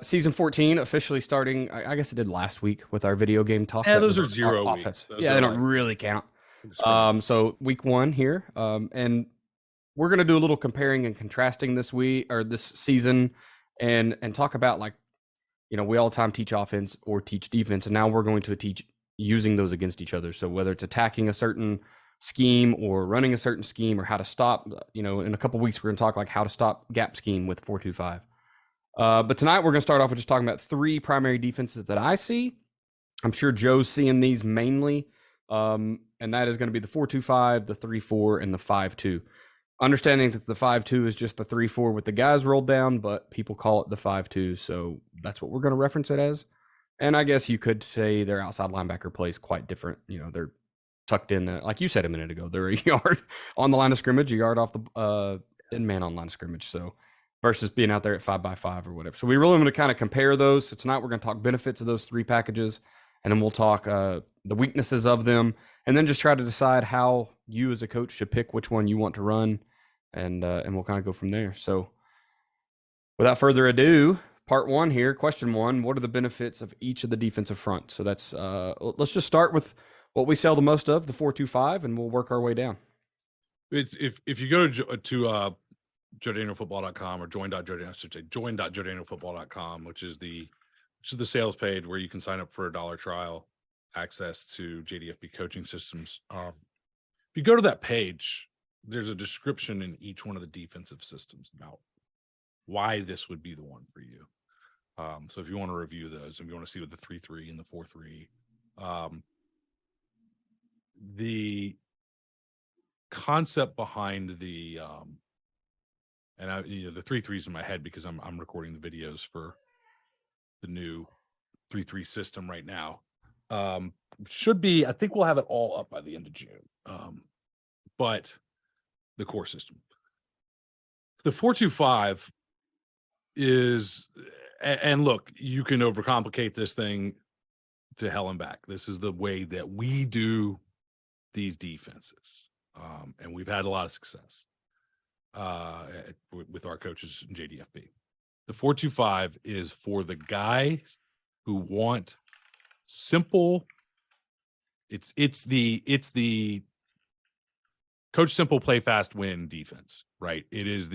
Season 14 officially starting. I guess it did last week with our video game talk. Yeah, That those was are our 0 offense. weeks. Those Yeah, are they don't like really count. scratch. So week one here, and we're gonna do a little comparing and contrasting this week or this season, and talk about like we all the time teach offense or teach defense, and now we're going to teach using those against each other. So whether it's attacking a certain scheme or running a certain scheme or how to stop, in a couple weeks we're going to talk like how to stop gap scheme with 4-2-5. But tonight we're going to start off with just talking about three primary defenses that I see. I'm sure Joe's seeing these mainly, and that is going to be the 4-2-5, the 3-4, and the 5-2. Understanding that the 5-2 is just the 3-4 with the guys rolled down, but people call it the 5-2, so that's what we're going to reference it as. And I guess you could say their outside linebacker plays quite different. They're tucked in, like you said a minute ago, they're a yard on the line of scrimmage, a yard off the in man on line of scrimmage. So versus being out there at 5x5 or whatever. So we really want to kind of compare those. So tonight we're going to talk benefits of those three packages, and then we'll talk the weaknesses of them, and then just try to decide how you as a coach should pick which one you want to run, and we'll kind of go from there. So without further ado, part one here, question one: what are the benefits of each of the defensive fronts? So that's let's just start with what we sell the most of, the 4-2-5, and we'll work our way down. It's if you go to joedanielfootball.com or join.joedanielfootball.com, which is the sales page where you can sign up for a $1 trial access to JDFB coaching systems. If you go to that page, there's a description in each one of the defensive systems about why this would be the one for you. So if you want to review those, if you want to see what the 3-3 and the 4-3, the concept behind the the 3-3s in my head because I'm recording the videos for the new 3-3 system right now. Should be, I think we'll have it all up by the end of June. But the core system, the 4-2-5 is, and look, you can overcomplicate this thing to hell and back. This is the way that we do these defenses. And we've had a lot of success with our coaches in JDFB. The 4-2-5 is for the guys who want simple. It's the coach simple, play fast, win defense, right? It is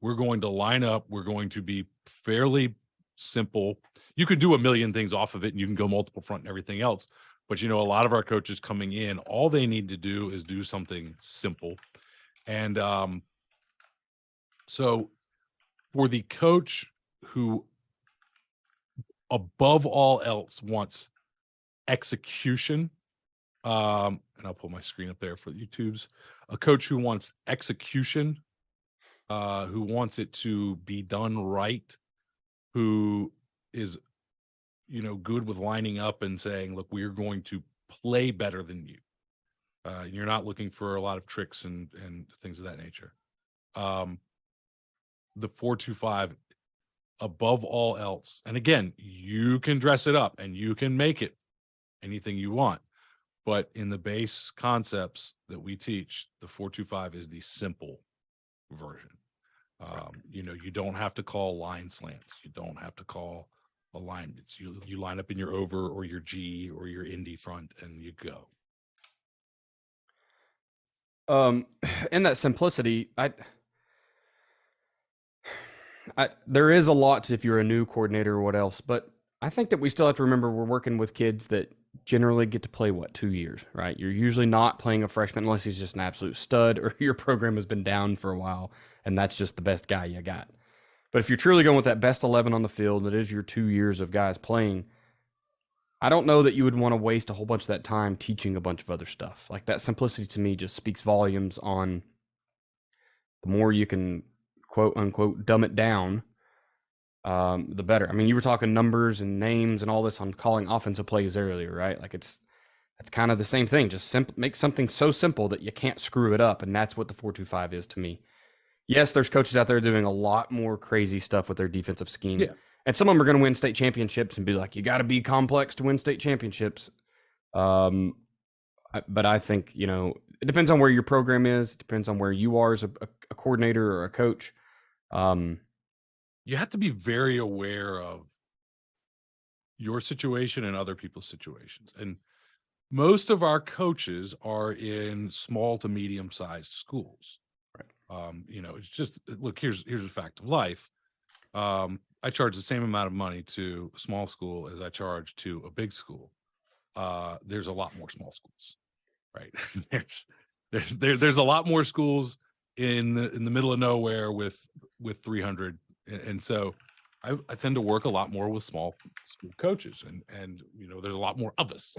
we're going to line up. We're going to be fairly simple. You could do a million things off of it, and you can go multiple front and everything else. But, a lot of our coaches coming in, all they need to do is do something simple. And so for the coach who, above all else, wants execution, and I'll pull my screen up there for YouTube's, a coach who wants execution, who wants it to be done right, who is good with lining up and saying, look, we're going to play better than you. You're not looking for a lot of tricks and things of that nature. The 4-2-5, above all else, and again, you can dress it up and you can make it anything you want, but in the base concepts that we teach, the 4-2-5 is the simple version. You don't have to call line slants. You don't have to call alignments. You line up in your over or your G or your indie front and you go. In that simplicity, there is a lot if you're a new coordinator or what else, but I think that we still have to remember we're working with kids that generally get to play 2 years, right? You're usually not playing a freshman unless he's just an absolute stud or your program has been down for a while and that's just the best guy you got. But if you're truly going with that best 11 on the field, that is your 2 years of guys playing, I don't know that you would want to waste a whole bunch of that time teaching a bunch of other stuff. Like that simplicity to me just speaks volumes on the more you can quote unquote dumb it down, the better. I mean, you were talking numbers and names and all this on calling offensive plays earlier, right? Like it's kind of the same thing. Just make something so simple that you can't screw it up, and that's what the 4-2-5 is to me. Yes, there's coaches out there doing a lot more crazy stuff with their defensive scheme. Yeah. And some of them are going to win state championships and be like, you got to be complex to win state championships. But I think, it depends on where your program is. It depends on where you are as a coordinator or a coach. you have to be very aware of your situation and other people's situations. And most of our coaches are in small to medium sized schools. Right. It's just look, here's a fact of life. I charge the same amount of money to a small school as I charge to a big school. There's a lot more small schools, right? there's a lot more schools in the middle of nowhere with 300, and so I tend to work a lot more with small school coaches, and there's a lot more of us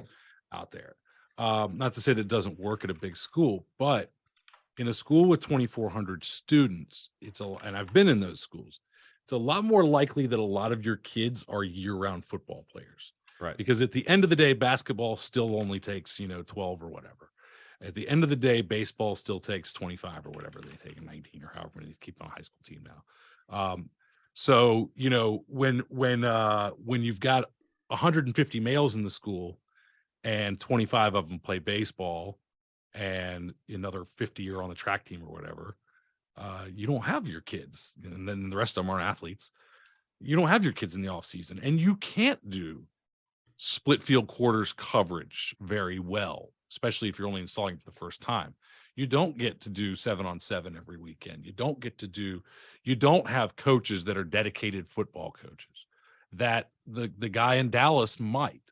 out there. Not to say that it doesn't work at a big school, but in a school with 2,400 students, and I've been in those schools, it's a lot more likely that a lot of your kids are year-round football players. Right. Because at the end of the day, basketball still only takes, 12 or whatever. At the end of the day, baseball still takes 25 or whatever they take, 19 or however many they keep on a high school team now. So, when you've got 150 males in the school and 25 of them play baseball and another 50 are on the track team or whatever, you don't have your kids. And then the rest of them aren't athletes. You don't have your kids in the off season, and you can't do split field quarters coverage very well, especially if you're only installing it for the first time. You don't get to do 7-on-7 every weekend. You don't have coaches that are dedicated football coaches that the guy in Dallas might,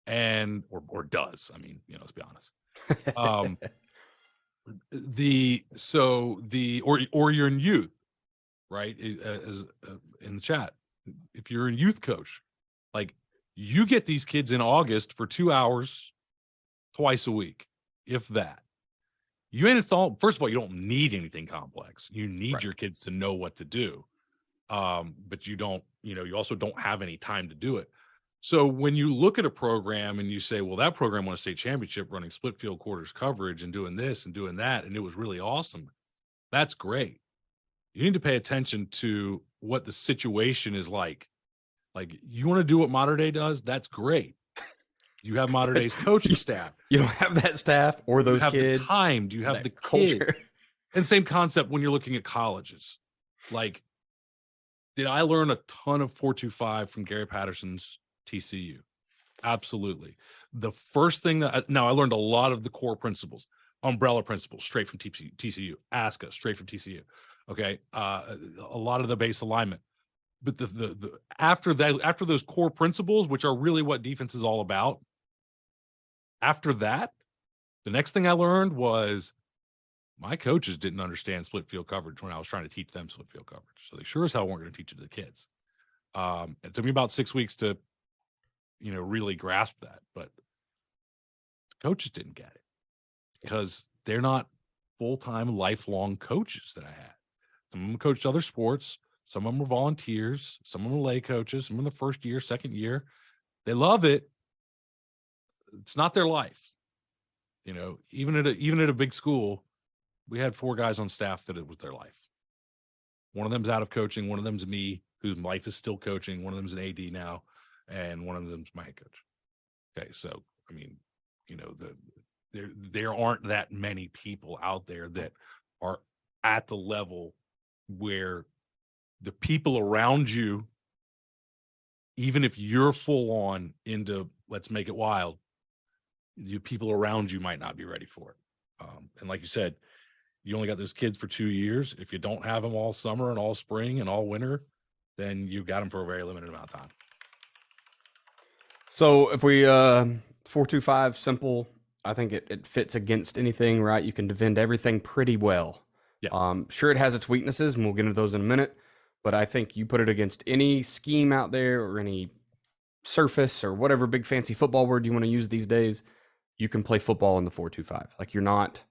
and or does. I mean, let's be honest. Or you're in youth, right? As in the chat, if you're a youth coach, like, you get these kids in August for 2 hours twice a week, if that. You ain't install. First of all, you don't need anything complex. You need Right. your kids to know what to do. But you don't, you also don't have any time to do it. So when you look at a program and you say, well, that program won a state championship running split field quarters coverage and doing this and doing that, and it was really awesome, that's great. You need to pay attention to what the situation is like. Like, you want to do what Mater Dei does? That's great. You have Mater Dei's coaching staff. You don't have that staff or those you have kids. the time. Do you have that the culture? kids? And same concept when you're looking at colleges. Like, did I learn a ton of 4.25 from Gary Patterson's TCU? Absolutely. The first thing I learned a lot of the core principles, umbrella principles, straight from TCU, ASCA, straight from TCU. Okay. A lot of the base alignment. But after those core principles, which are really what defense is all about, after that, the next thing I learned was my coaches didn't understand split field coverage when I was trying to teach them split field coverage. So they sure as hell weren't going to teach it to the kids. It took me about 6 weeks to, really grasp that, but the coaches didn't get it because they're not full-time, lifelong coaches that I had. Some of them coached other sports. Some of them were volunteers. Some of them were lay coaches. Some in the first year, second year. They love it. It's not their life. Even at a big school, we had 4 guys on staff that it was their life. One of them's out of coaching. One of them's me, whose life is still coaching. One of them's an AD now, and one of them's my head coach. Okay, so I mean, there aren't that many people out there that are at the level where the people around you, even if you're full on into let's make it wild, the people around you might not be ready for it. And like you said, you only got those kids for 2 years. If you don't have them all summer and all spring and all winter, then you got them for a very limited amount of time. So if we 4.25 simple, I think it fits against anything, right? You can defend everything pretty well. Yeah. Sure, it has its weaknesses, and we'll get into those in a minute. But I think you put it against any scheme out there or any surface or whatever big fancy football word you want to use these days, you can play football in the 4.25. Like, you're not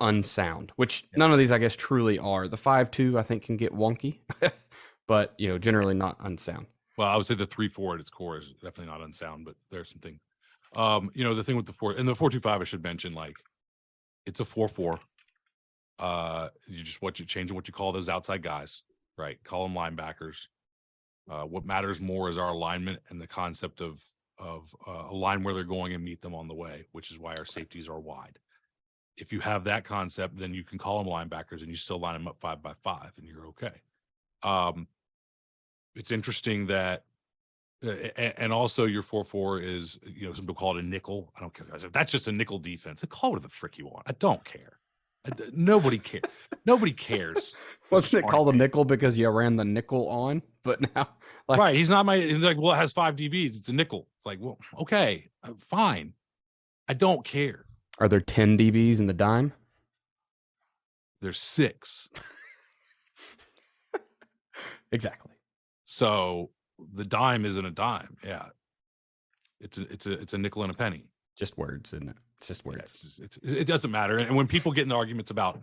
unsound, which none of these, I guess, truly are. The 5.2, I think, can get wonky, but generally not unsound. Well, I would say the 3.4 at its core is definitely not unsound, but there's some things. The thing with the 4.25, I should mention, like, it's a 4.4. You're changing what you call those outside guys, right? Call them linebackers. What matters more is our alignment and the concept of a line where they're going and meet them on the way, which is why our safeties are wide. If you have that concept, then you can call them linebackers and you still line them up 5 by 5 and you're okay. It's interesting that, and also your 4-4 is, some people call it a nickel. I don't care. If that's just a nickel defense, call it the frick you want. I don't care. Nobody cares. Nobody cares. Wasn't it called a nickel because you ran the nickel on? But now, right? He's not he's like, well, it has 5 DBs. It's a nickel. It's like, well, okay, fine. I don't care. Are there 10 DBs in the dime? There's 6. Exactly. So the dime isn't a dime. Yeah, it's a nickel and a penny. Just words, isn't it? It's just words. Yeah, it doesn't matter. And when people get in arguments about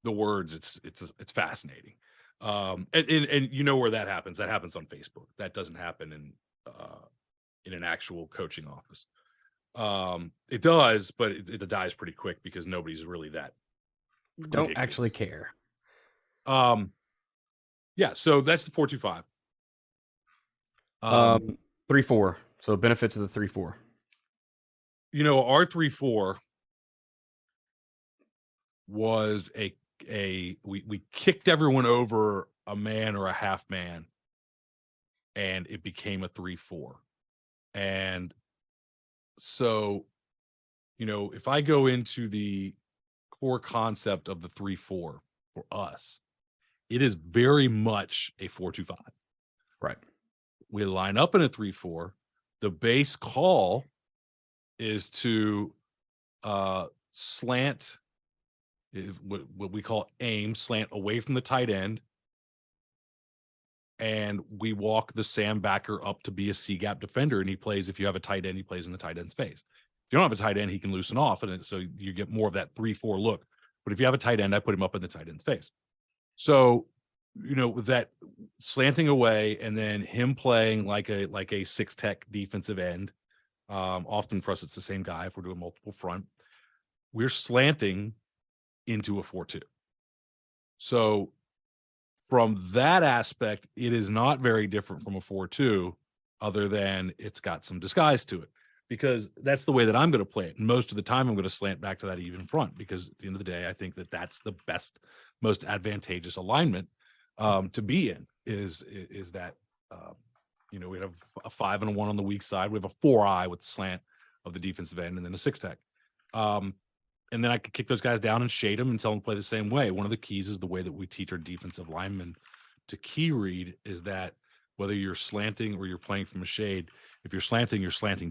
the words, it's fascinating. And you know where that happens? That happens on Facebook. That doesn't happen in an actual coaching office. It does, but it dies pretty quick because nobody's really that. Don't actually care. Yeah. So that's the 4-2-5. 3-4. So benefits of the 3-4. Our 3-4 was we kicked everyone over a man or a half man, and it became a 3-4. And so, if I go into the core concept of the 3-4 for us, it is very much a 4-2-5. Right. We line up in a 3-4. The base call is to slant, what we call aim, slant away from the tight end. And we walk the Sam backer up to be a C-gap defender. And he plays, if you have a tight end, he plays in the tight end space. If you don't have a tight end, he can loosen off. And so you get more of that 3-4 look. But if you have a tight end, I put him up in the tight end space. So, with that slanting away and then him playing like a 6-tech defensive end. Often for us, it's the same guy if we're doing multiple front. We're slanting into a 4-2. So from that aspect, it is not very different from a 4-2, other than it's got some disguise to it, because that's the way that I'm going to play it. And most of the time, I'm going to slant back to that even front, because at the end of the day, I think that that's the best, most advantageous alignment to be in. Is that we have a 5 and a 1 on the weak side. We have a 4-eye with the slant of the defensive end, and then a 6-tech. And then I could kick those guys down and shade them and tell them to play the same way. One of the keys is the way that we teach our defensive linemen to key read, is that whether you're slanting or you're playing from a shade, if you're slanting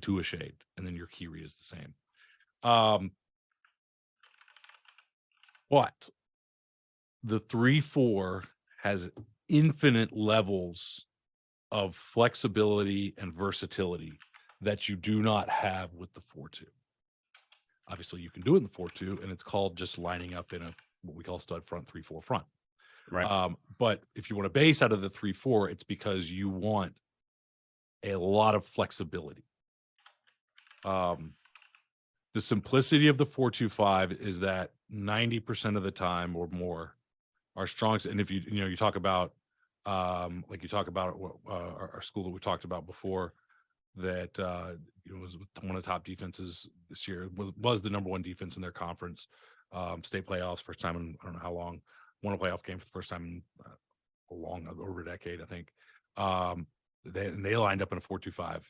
to a shade, and then your key read is the same. But the 3-4 has infinite levels of flexibility and versatility that you do not have with the 4-2. Obviously, you can do it in the 4-2, and it's called just lining up in what we call stud front, 3-4 front. Right. But if you want to base out of the 3-4, it's because you want a lot of flexibility. The simplicity of the 4-2-5 is that 90% of the time or more, our strongest, and if you talk about like you talk about our school that we talked about before, that was one of the top defenses this year, was the number 1 defense in their conference, state playoffs, first time in I don't know how long, won a playoff game for the first time in over a decade, I think. They lined up in a 4-2-5,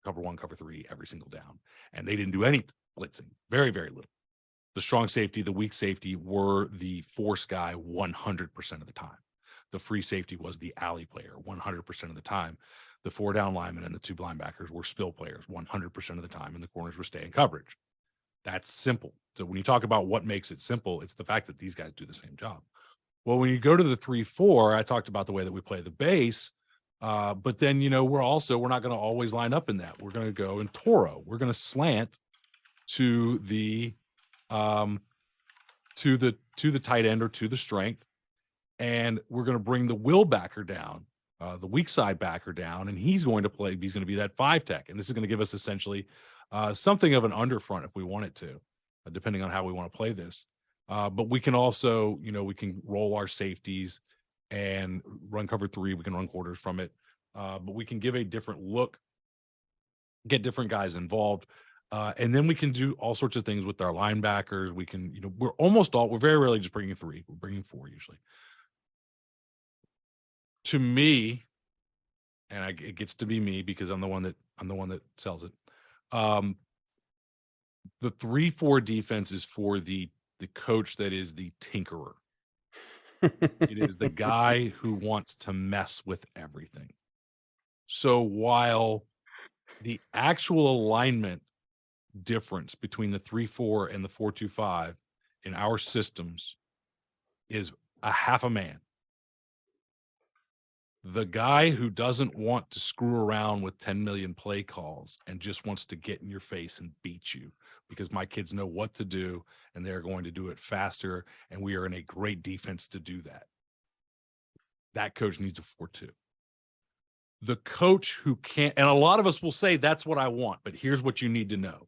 cover 1, cover 3 every single down, and they didn't do any blitzing, very, very little. The strong safety, the weak safety were the force guy 100% of the time. The free safety was the alley player 100% of the time. The 4 down linemen and the 2 linebackers were spill players 100% of the time, and the corners were staying coverage. That's simple. So when you talk about what makes it simple, it's the fact that these guys do the same job. Well, when you go to the 3-4, I talked about the way that we play the base, but then we're not going to always line up in that. We're going to go in Toro. We're going to slant to the tight end or to the strength, and we're going to bring the will backer down, the weak side backer down, and he's going to be that 5-tech, and this is going to give us essentially something of an underfront if we want it to, depending on how we want to play this. But we can also, we can roll our safeties and run cover 3. We can run quarters from it, but we can give a different look, get different guys involved. And then we can do all sorts of things with our linebackers. We can, we're very rarely just bringing 3. We're bringing 4 usually. To me, and it gets to be me because I'm the one that sells it. The 3-4 defense is for the coach that is the tinkerer. It is the guy who wants to mess with everything. So while the actual alignment difference between the 3-4 and the 4-2-5 in our systems is a half a man, the guy who doesn't want to screw around with 10 million play calls and just wants to get in your face and beat you because my kids know what to do and they're going to do it faster, and we are in a great defense to do that. That coach needs a 4-2. The coach who can't, and a lot of us will say that's what I want, but here's what you need to know.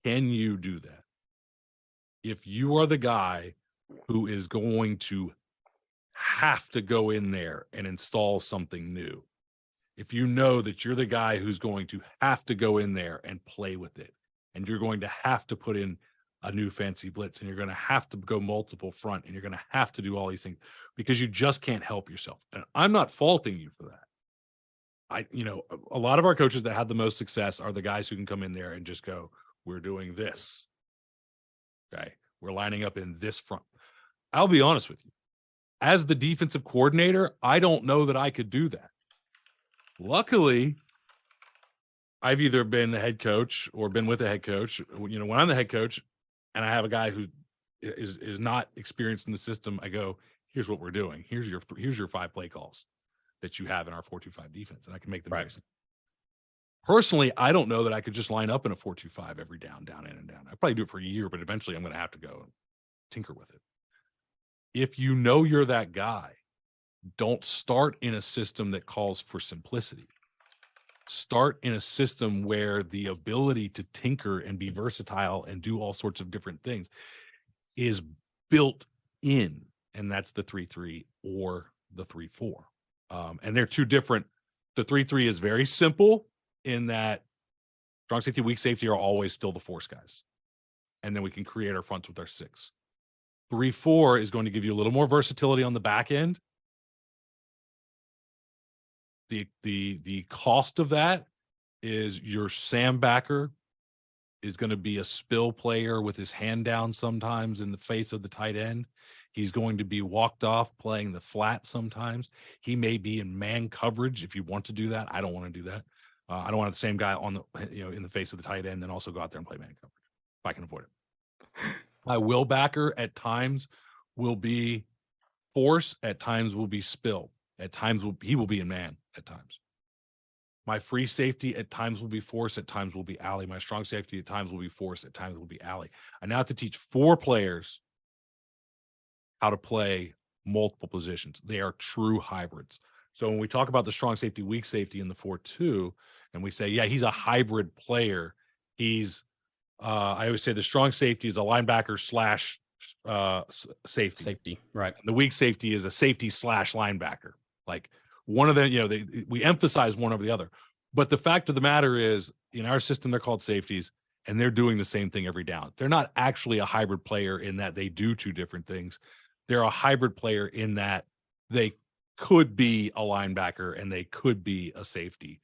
Can you do that? If you are the guy who is going to have to go in there and install something new, if you know that you're the guy who's going to have to go in there and play with it, and you're going to have to put in a new fancy blitz, and you're going to have to go multiple front, and you're going to have to do all these things because you just can't help yourself. And I'm not faulting you for that. A lot of our coaches that had the most success are the guys who can come in there and just go, we're doing this. Okay. We're lining up in this front. I'll be honest with you. As the defensive coordinator, I don't know that I could do that. Luckily, I've either been the head coach or been with a head coach. When I'm the head coach and I have a guy who is not experienced in the system, I go, here's what we're doing. Here's your 5 play calls that you have in our 4-2-5 defense, and I can make them. Right. Personally, I don't know that I could just line up in a 4-2-5 every down, in and down. I'd probably do it for a year, but eventually I'm going to have to go and tinker with it. If you know you're that guy, don't start in a system that calls for simplicity. Start in a system where the ability to tinker and be versatile and do all sorts of different things is built in, and that's the 3-3 or the 3-4. And they're two different. The 3-3 is very simple in that strong safety, weak safety are always still the force guys. And then we can create our fronts with our 6. 3-4 is going to give you a little more versatility on the back end. The cost of that is your Sam backer is going to be a spill player with his hand down sometimes in the face of the tight end. He's going to be walked off playing the flat sometimes. He may be in man coverage if you want to do that. I don't want to do that. I don't want the same guy on in the face of the tight end, then also go out there and play man coverage if I can avoid it. My will backer at times will be force, at times will be spill, at times he will be in man at times. My free safety at times will be force, at times will be alley. My strong safety at times will be force, at times will be alley. I now have to teach 4 players how to play multiple positions. They are true hybrids. So when we talk about the strong safety, weak safety in the 4-2, and we say, yeah, he's a hybrid player. He's, I always say the strong safety is a linebacker slash safety. Safety, right. And the weak safety is a safety slash linebacker. Like one of them, we emphasize one over the other. But the fact of the matter is, in our system, they're called safeties, and they're doing the same thing every down. They're not actually a hybrid player in that they do 2 different things. They're a hybrid player in that they could be a linebacker and they could be a safety.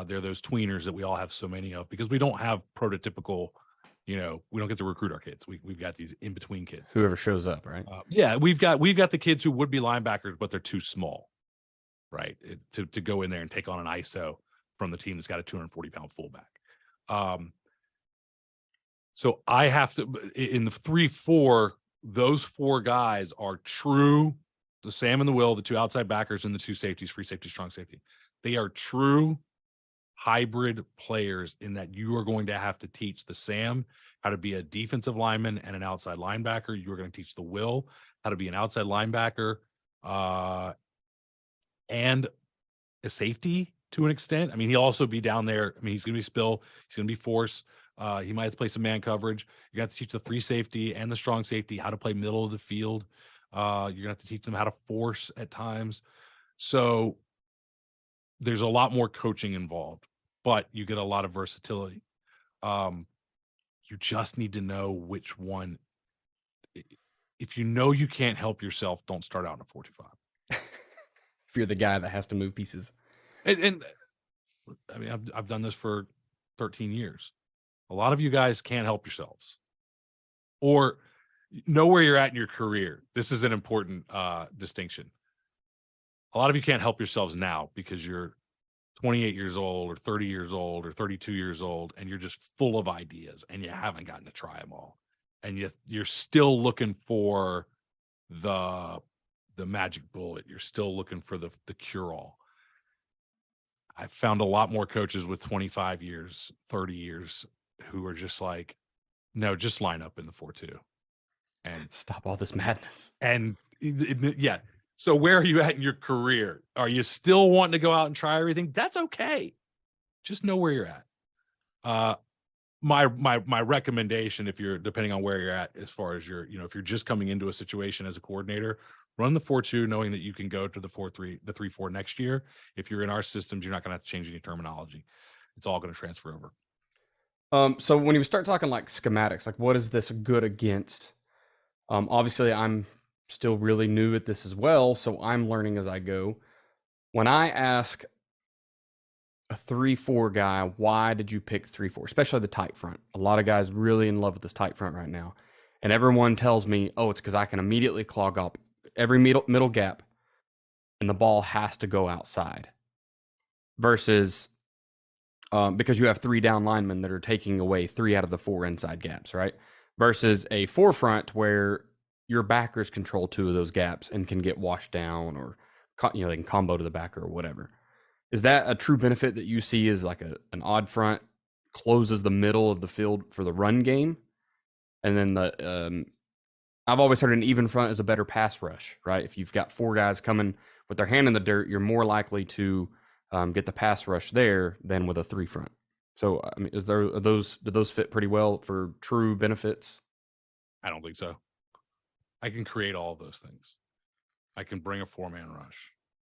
They're those tweeners that we all have so many of because we don't have prototypical, we don't get to recruit our kids. We've got these in between kids. Whoever shows up, right? Yeah, we've got the kids who would be linebackers, but they're too small, right, to go in there and take on an ISO from the team that's got a 240-pound fullback. So I have to, in the 3-4, those 4 guys are true, the Sam and the Will, the 2 outside backers and the 2 safeties, free safety, strong safety. They are true hybrid players in that you are going to have to teach the Sam how to be a defensive lineman and an outside linebacker. You are going to teach the Will how to be an outside linebacker and a safety to an extent. I mean, he'll also be down there. I mean, he's going to be spill. He's going to be force. He might have to play some man coverage. You got to teach the free safety and the strong safety how to play middle of the field. You're going to have to teach them how to force at times. So there's a lot more coaching involved, but you get a lot of versatility. You just need to know which one. If you know you can't help yourself, don't start out in a 4-5. if you're the guy that has to move pieces. And I mean, I've done this for 13 years. A lot of you guys can't help yourselves or know where you're at in your career. This is an important distinction. A lot of you can't help yourselves now because you're 28 years old or 30 years old or 32 years old, and you're just full of ideas and you haven't gotten to try them all. And you're still looking for the magic bullet. You're still looking for the cure all. I've found a lot more coaches with 25 years, 30 years who are just like, no, just line up in the 4-2 and Stop all this madness. and yeah. So where are you at in your career? Are you still wanting to go out and try everything? That's okay. Just know where you're at. My recommendation, if you're depending on where you're at, as far as your, if you're just coming into a situation as a coordinator, run the 4-2, knowing that you can go to the 4-3, the 3-4 next year. If you're in our systems, you're not going to have to change any terminology. It's all going to transfer over. So when you start talking like schematics, like what is this good against? Obviously, I'm still really new at this as well, so I'm learning as I go. When I ask a 3-4 guy, why did you pick 3-4, especially the tight front? A lot of guys really in love with this tight front right now, and everyone tells me, oh, it's because I can immediately clog up every middle gap, and the ball has to go outside. Versus because you have 3 down linemen that are taking away 3 out of the 4 inside gaps, right? Versus a 4 front where your backers control 2 of those gaps and can get washed down, or they can combo to the backer or whatever. Is that a true benefit that you see as like an odd front closes the middle of the field for the run game? And then I've always heard an even front is a better pass rush, right? If you've got 4 guys coming with their hand in the dirt, you're more likely to get the pass rush there than with a 3 front. So, I mean, do those fit pretty well for true benefits? I don't think so. I can create all of those things. I can bring a 4-man rush.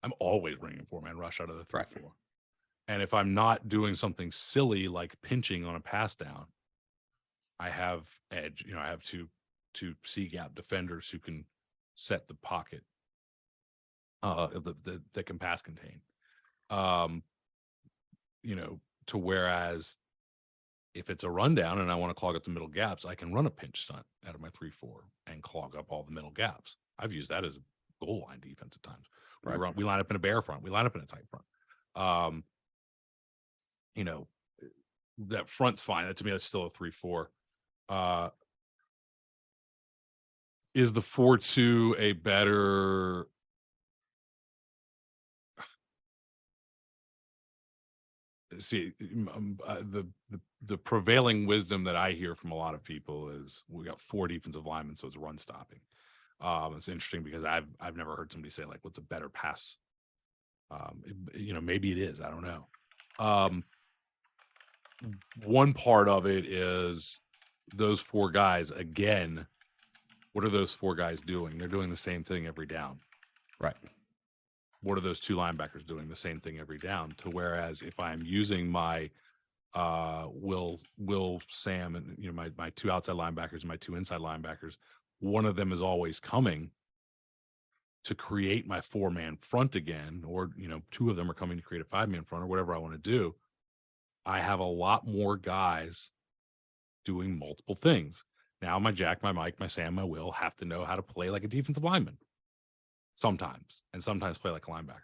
I'm always bringing a 4-man rush out of the 3-4. Right. And if I'm not doing something silly like pinching on a pass down, I have edge. I have two C gap defenders who can set the pocket that can pass contain. To whereas if it's a rundown and I want to clog up the middle gaps, I can run a pinch stunt out of my 3-4 and clog up all the middle gaps. I've used that as a goal line defense at times. Right. We line up in a bear front. We line up in a tight front. That front's fine. To me, that's still a 3-4. Is the 4-2 a better? See, the prevailing wisdom that I hear from a lot of people is we got 4 defensive linemen, so it's run stopping. It's interesting because I've never heard somebody say like, what's a better pass? Maybe it is. I don't know. One part of it is those 4 guys, again, what are those 4 guys doing? They're doing the same thing every down. Right. What are those 2 linebackers doing? The same thing every down. To whereas if I'm using my Will, Sam, and my 2 outside linebackers and my 2 inside linebackers, one of them is always coming to create my 4-man front again, or 2 of them are coming to create a 5-man front or whatever I want to do. I have a lot more guys doing multiple things. Now my Jack, my Mike, my Sam, my Will have to know how to play like a defensive lineman sometimes, and sometimes play like a linebacker.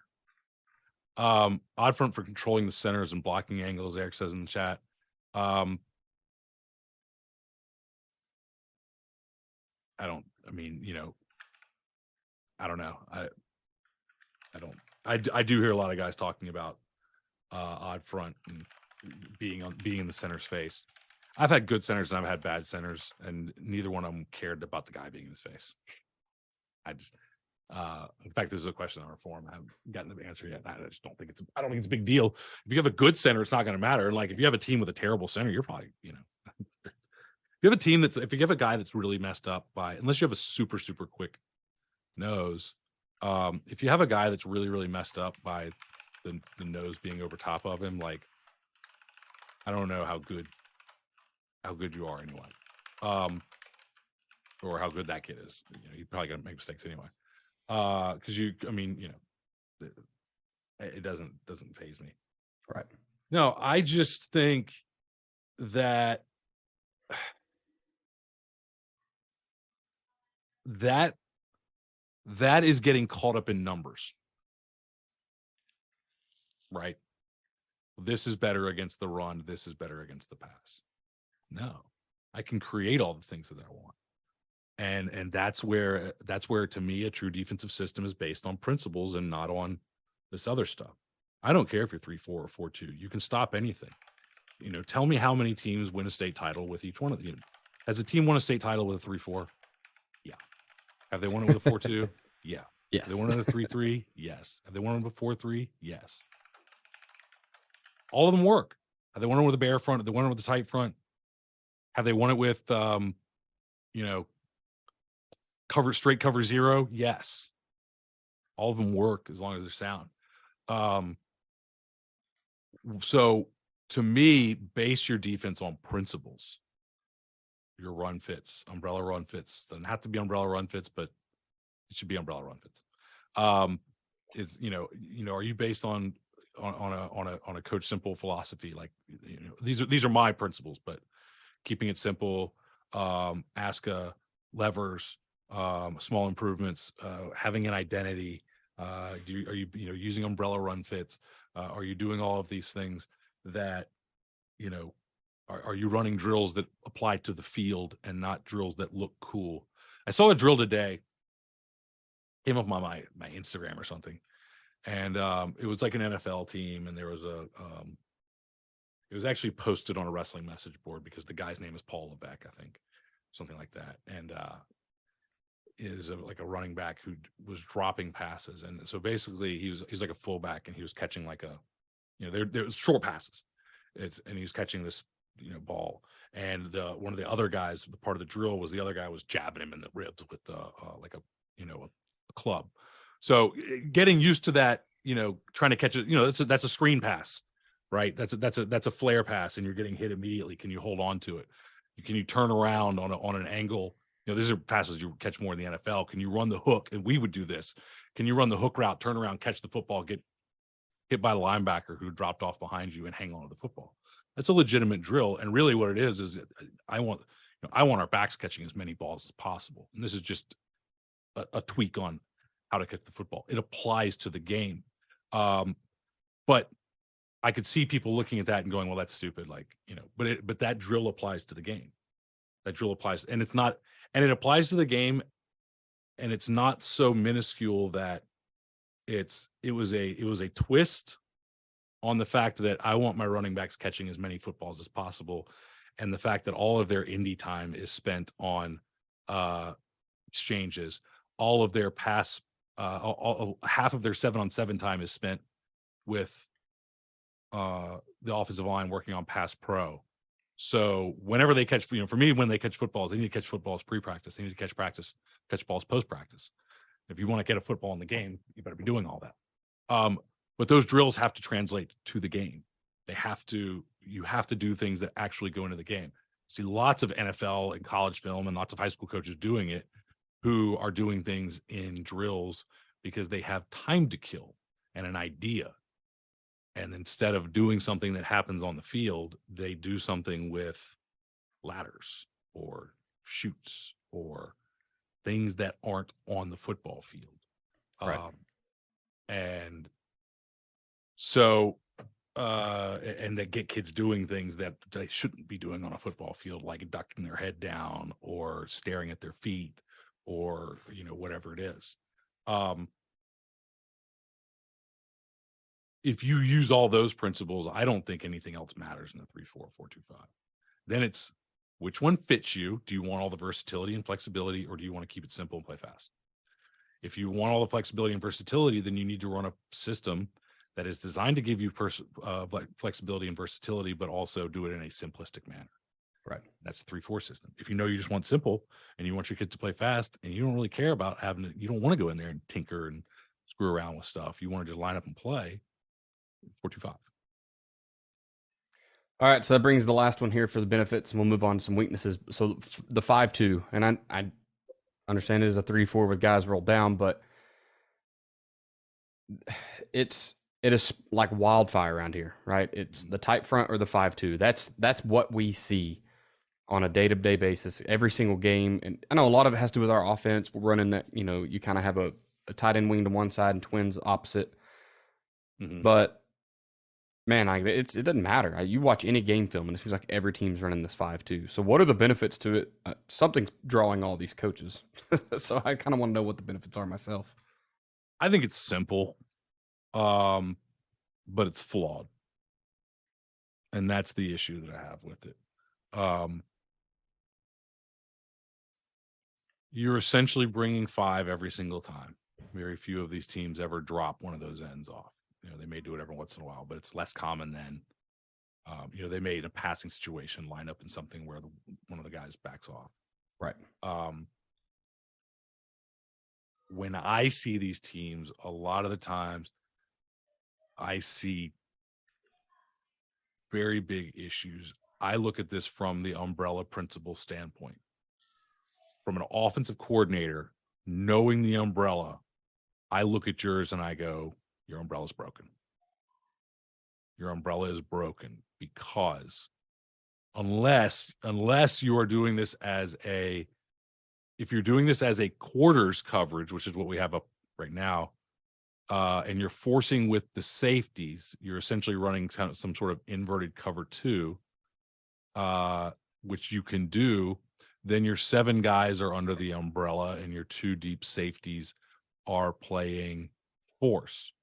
Odd front for controlling the centers and blocking angles, Eric says in the chat. I don't know. I do hear a lot of guys talking about odd front and being in the center's face. I've had good centers and I've had bad centers, and neither one of them cared about the guy being in his face. In fact, this is a question on our forum. I haven't gotten the answer yet. I just don't think it's a big deal. If you have a good center, it's not going to matter. Like if you have a team with a terrible center, you're probably, if you have a team if you have a guy that's really messed up unless you have a super, super quick nose, if you have a guy that's really, really messed up by the nose being over top of him, like, I don't know how good you are anyway. Or how good that kid is. You're probably going to make mistakes anyway. Because it doesn't faze me. Right. No, I just think that that that is getting caught up in numbers, right? This is better against the run. This is better against the pass. No, I can create all the things that I want. And that's where to me a true defensive system is based on principles and not on this other stuff. I don't care if you're 3-4 or 4-2. You can stop anything. Tell me how many teams win a state title with each one of them. Has a team won a state title with a 3-4? Yeah. Have they won it with a 4-2? Yeah. Yes. Have they won it with a 3-3? Yes. Have they won it with a 4-3? Yes. All of them work. Have they won it with a bare front? Have they won it with a tight front? Have they won it with straight cover zero? Yes. All of them work as long as they're sound. So to me, base your defense on principles. Your run fits, umbrella run fits. Doesn't have to be umbrella run fits, but it should be umbrella run fits. Are you based on a Coach Simple philosophy? Like, these are my principles, but keeping it simple, ASCA, levers, small improvements, having an identity. Are you using umbrella run fits? Are you doing all of these things that, are you running drills that apply to the field and not drills that look cool? I saw a drill today, came up on my Instagram or something. And it was like an NFL team. And there was it was actually posted on a wrestling message board because the guy's name is Paul Levesque, I think, something like that. And is like a running back who was dropping passes. And so basically he was like a fullback and he was catching like there was short passes. And he was catching this, ball. And one of the other guys, the part of the drill was the other guy was jabbing him in the ribs with like a club. So getting used to that, trying to catch it, that's a screen pass, right? That's a flare pass and you're getting hit immediately. Can you hold on to it? Can you turn around on an angle? These are passes you catch more in the NFL. Can you run the hook? And we would do this. Can you run the hook route, turn around, catch the football, get hit by the linebacker who dropped off behind you and hang on to the football? That's a legitimate drill. And really what it is I want our backs catching as many balls as possible. And this is just a tweak on how to catch the football. It applies to the game. But I could see people looking at that and going, well, that's stupid. Like, but that drill applies to the game. That drill applies, and it applies to the game. And it's not so minuscule that it was a twist on the fact that I want my running backs catching as many footballs as possible. And the fact that all of their indie time is spent on exchanges, all of their pass, half of their 7-on-7 time is spent with the offensive line working on pass pro. So whenever they catch, for me, when they catch footballs, they need to catch footballs pre-practice. They need to catch balls post-practice. If you want to get a football in the game, you better be doing all that. But those drills have to translate to the game. You have to do things that actually go into the game. See lots of NFL and college film and lots of high school coaches doing it who are doing things in drills because they have time to kill and an idea. And instead of doing something that happens on the field, they do something with ladders or shoots or things that aren't on the football field. Right. And so, and they get kids doing things that they shouldn't be doing on a football field, like ducking their head down or staring at their feet or, whatever it is. If you use all those principles, I don't think anything else matters in the 3-4, 4-2-5. Then it's which one fits you. Do you want all the versatility and flexibility, or do you want to keep it simple and play fast? If you want all the flexibility and versatility, then you need to run a system that is designed to give you flexibility and versatility, but also do it in a simplistic manner. Right. That's the 3-4 system. If you just want simple and you want your kids to play fast and you don't really care about you don't want to go in there and tinker and screw around with stuff. You want to just line up and play. 4-2-5. All right, so that brings the last one here for the benefits, and we'll move on to some weaknesses. So the 5-2, and I understand it is a 3-4 with guys rolled down, but it is like wildfire around here, right? It's the tight front or the 5-2. That's what we see on a day-to-day basis every single game. And I know a lot of it has to do with our offense. We're running that, you kind of have a tight end wing to one side and twins opposite. But man, it doesn't matter. You watch any game film, and it seems like every team's running this 5-2. So, what are the benefits to it? Something's drawing all these coaches. So, I kind of want to know what the benefits are myself. I think it's simple, but it's flawed, and that's the issue that I have with it. You're essentially bringing 5 every single time. Very few of these teams ever drop one of those ends off. They may do it every once in a while, but it's less common than, they may in a passing situation line up in something where one of the guys backs off. Right. When I see these teams, a lot of the times I see very big issues. I look at this from the umbrella principle standpoint. From an offensive coordinator, knowing the umbrella, I look at yours and I go, your umbrella's broken. Your umbrella is broken because unless you are doing this if you're doing this as a quarters coverage, which is what we have up right now, and you're forcing with the safeties, you're essentially running some sort of inverted cover 2, which you can do. Then your 7 guys are under the umbrella and your 2 deep safeties are playing force.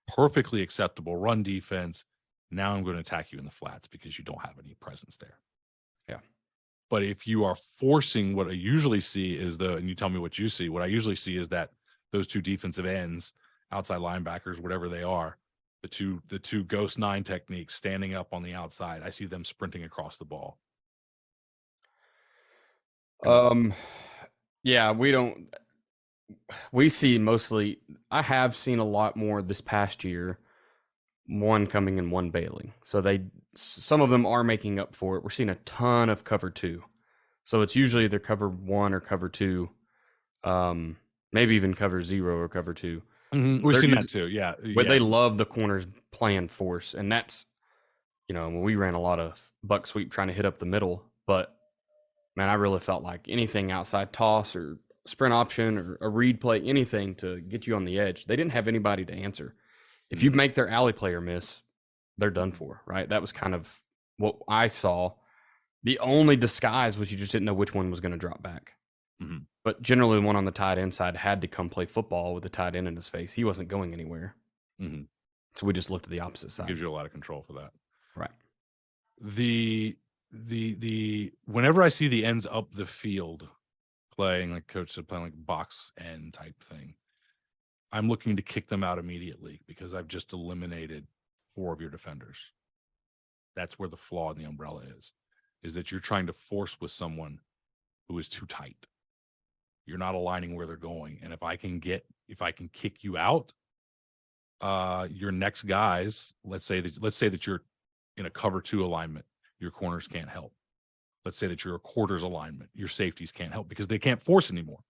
Perfectly acceptable run defense. Now I'm going to attack you in the flats because you don't have any presence there. Yeah. But if you are forcing, what I usually see is and you tell me what you see, what I usually see is that those 2 defensive ends, outside linebackers, whatever they are, the two ghost 9 techniques standing up on the outside, I see them sprinting across the ball. Yeah, we see mostly, I have seen a lot more this past year, 1 coming and 1 bailing. So some of them are making up for it. We're seeing a ton of cover 2. So it's usually either cover 1 or cover 2, maybe even cover 0 or cover 2. We've seen that too. Yeah. Where they love the corners playing force. And that's, we ran a lot of buck sweep trying to hit up the middle, but man, I really felt like anything outside toss or sprint option or a read play, anything to get you on the edge. They didn't have anybody to answer. If you make their alley player miss, they're done for, right? That was kind of what I saw. The only disguise was you just didn't know which one was going to drop back. But generally, the one on the tight end side had to come play football with the tight end in his face. He wasn't going anywhere. So we just looked at the opposite side. Gives you a lot of control for that. Right. The whenever I see the ends up the field playing, like Coach said, playing like box end type thing, I'm looking to kick them out immediately because I've just eliminated 4 of your defenders. That's where the flaw in the umbrella is that you're trying to force with someone who is too tight. You're not aligning where they're going. And if I can kick you out, your next guys, let's say that you're in a cover 2 alignment, your corners can't help. Let's say that you're a quarters alignment, your safeties can't help because they can't force anymore.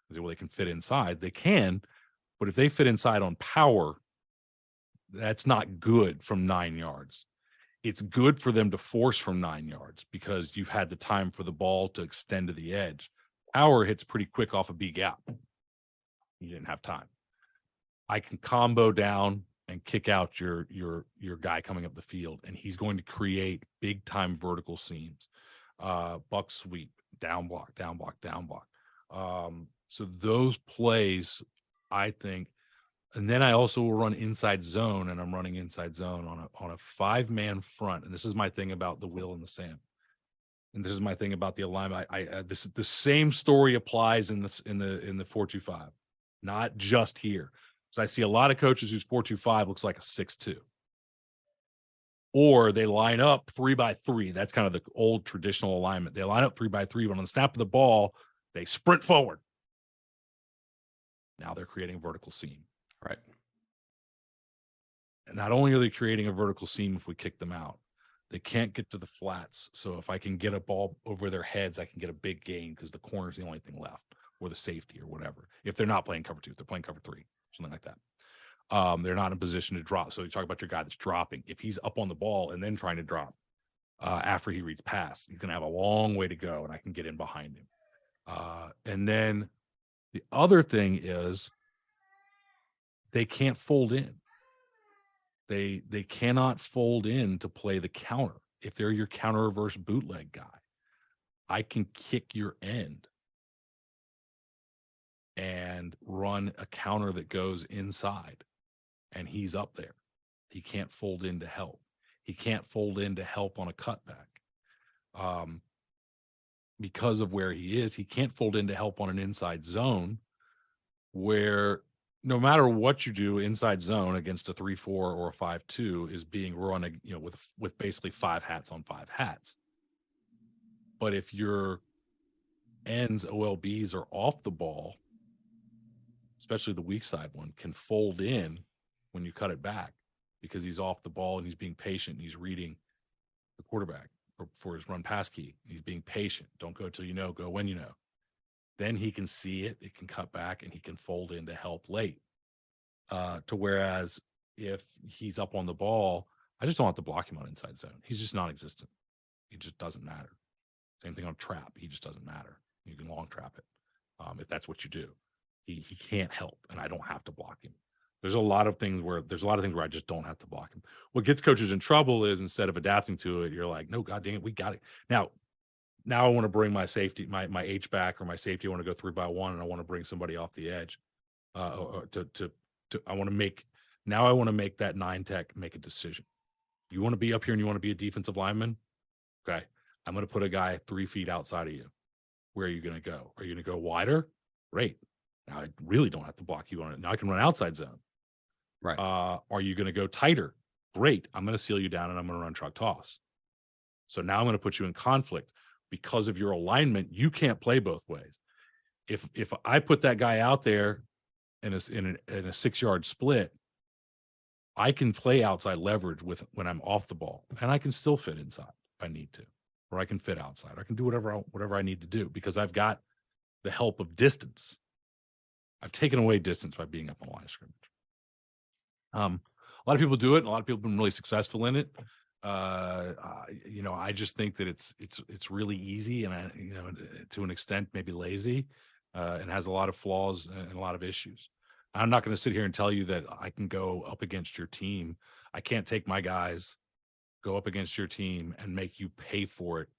Well, they can fit inside. They can, but if they fit inside on power, that's not good from 9 yards. It's good for them to force from 9 yards because you've had the time for the ball to extend to the edge. Power hits pretty quick off a B gap. You didn't have time. I can combo down and kick out your guy coming up the field, and he's going to create big time vertical seams. Buck sweep, down block, down block, down block. So those plays, I think, and then I also will run inside zone, and I'm running inside zone on a 5-man front. And this is my thing about the Will and the Sam. And this is my thing about the alignment. The same story applies in the 4-2-5, not just here. So I see a lot of coaches whose 4-2-5 looks like a 6-2. Or they line up 3-by-3. That's kind of the old traditional alignment. They line up 3-by-3, but on the snap of the ball, they sprint forward. Now they're creating a vertical seam. Right. And not only are they creating a vertical seam if we kick them out, they can't get to the flats. So if I can get a ball over their heads, I can get a big gain because the corner is the only thing left, or the safety or whatever. If they're not playing cover 2, if they're playing cover 3, something like that. They're not in position to drop. So you talk about your guy that's dropping. If he's up on the ball and then trying to drop after he reads pass, he's going to have a long way to go, and I can get in behind him. And then the other thing is they can't fold in. They cannot fold in to play the counter. If they're your counter reverse bootleg guy, I can kick your end and run a counter that goes inside, and he's up there. He can't fold in to help. He can't fold in to help on a cutback. Because of where he is, he can't fold in to help on an inside zone where no matter what you do, inside zone against a 3-4 or a 5-2 is being run, with basically 5 hats on 5 hats. But if your ends, OLBs, are off the ball, especially the weak side one, can fold in when you cut it back because he's off the ball and he's being patient and he's reading the quarterback for his run pass key. He's being patient. Don't go till you know, go when you know. Then he can see it, it can cut back, and he can fold in to help late. To whereas if he's up on the ball, I just don't have to block him on inside zone. He's just non-existent. It just doesn't matter. Same thing on trap. He just doesn't matter. You can long trap it if that's what you do. He can't help, and I don't have to block him. There's a lot of things where I just don't have to block him. What gets coaches in trouble is instead of adapting to it, you're like, no, God dang it, we got it. Now I want to bring my safety, my H back or my safety. I want to go 3-by-1, and I want to bring somebody off the edge. I want to make that 9 tech make a decision. You want to be up here and you want to be a defensive lineman? Okay. I'm going to put a guy 3 feet outside of you. Where are you going to go? Are you going to go wider? Great. Now I really don't have to block you on it. Now I can run outside zone. Right. Are you going to go tighter? Great. I'm going to seal you down and I'm going to run truck toss. So now I'm going to put you in conflict because of your alignment. You can't play both ways. If I put that guy out there in a 6-yard split, I can play outside leverage when I'm off the ball, and I can still fit inside if I need to, or I can fit outside. I can do whatever I need to do because I've got the help of distance. I've taken away distance by being up on the line of scrimmage. A lot of people do it, and a lot of people have been really successful in it. I just think that it's really easy, and to an extent maybe lazy, and has a lot of flaws and a lot of issues. I'm not going to sit here and tell you that I can go up against your team. I can't take my guys, go up against your team, and make you pay for it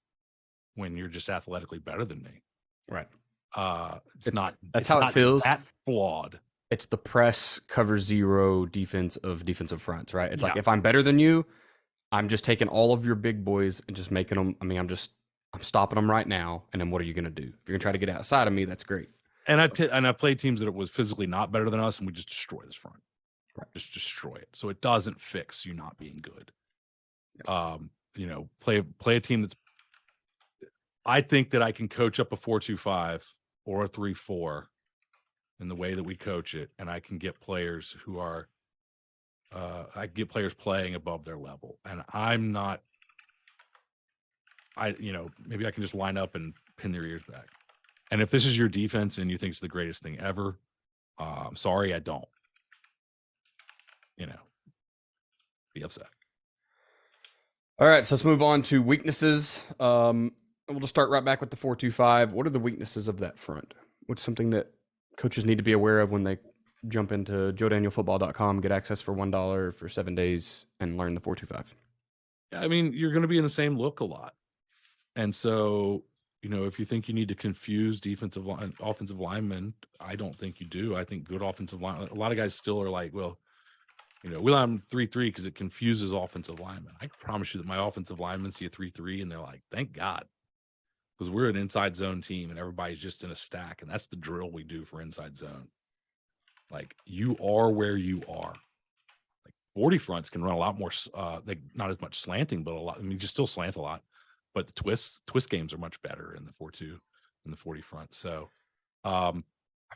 when you're just athletically better than me. Right. That's how it feels. That flawed. It's the press cover zero defense of defensive fronts, right? It's like, if I'm better than you, I'm just taking all of your big boys and just making them. I mean, I'm stopping them right now. And then what are you going to do? If you're going to try to get outside of me, that's great. And I played teams that it was physically not better than us, and we just destroy this front. Right. Just destroy it. So it doesn't fix you not being good. Play a team that's. I think that I can coach up a 4-2-5 or a 3-4 in the way that we coach it, and I can get players who are. I get players playing above their level, and I'm not. Maybe I can just line up and pin their ears back. And if this is your defense and you think it's the greatest thing ever, I'm sorry, I don't. Be upset. All right, so let's move on to weaknesses. We'll just start right back with the 4-2-5. What are the weaknesses of that front? What's something that coaches need to be aware of when they jump into joedanielfootball.com, get access for $1 for 7 days, and learn the 4-2-5? I mean, you're going to be in the same look a lot. And so, if you think you need to confuse offensive linemen, I don't think you do. I think good offensive line. A lot of guys still are like, well, we line them 3-3 because it confuses offensive linemen. I can promise you that my offensive linemen see a 3-3 and they're like, thank God, because we're an inside zone team and everybody's just in a stack, and that's the drill we do for inside zone. Like, you are where you are. Like 40 fronts can run a lot more. Not as much slanting, but a lot. I mean, you still slant a lot. But the twist games are much better in the 4-2 and the 40 front. So I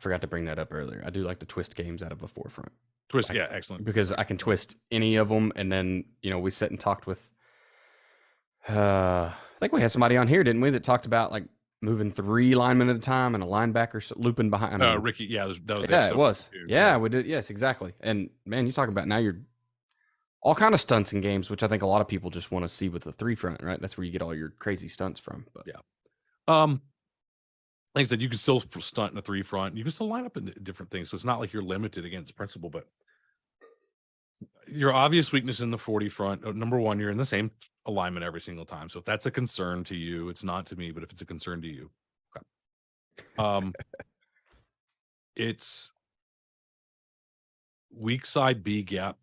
forgot to bring that up earlier. I do like the twist games out of a 4 front. Twist, yeah, excellent. Because I can twist any of them, and then we sat and talked with. I think we had somebody on here, didn't we, that talked about like moving 3 linemen at a time and a linebacker looping behind. I mean, Ricky, yeah, that was yeah, it Exo was. too. Yeah, we did. Yes, exactly. And man, you talk about now you're all kind of stunts in games, which I think a lot of people just want to see with the 3 front, right? That's where you get all your crazy stunts from. But Yeah. Like I said, you can still stunt in a 3 front. You can still line up in different things. So it's not like you're limited against principle, but your obvious weakness in the 40 front, number one, you're in the same alignment every single time. So if that's a concern to you, it's not to me, but if it's a concern to you, okay. It's weak side B gap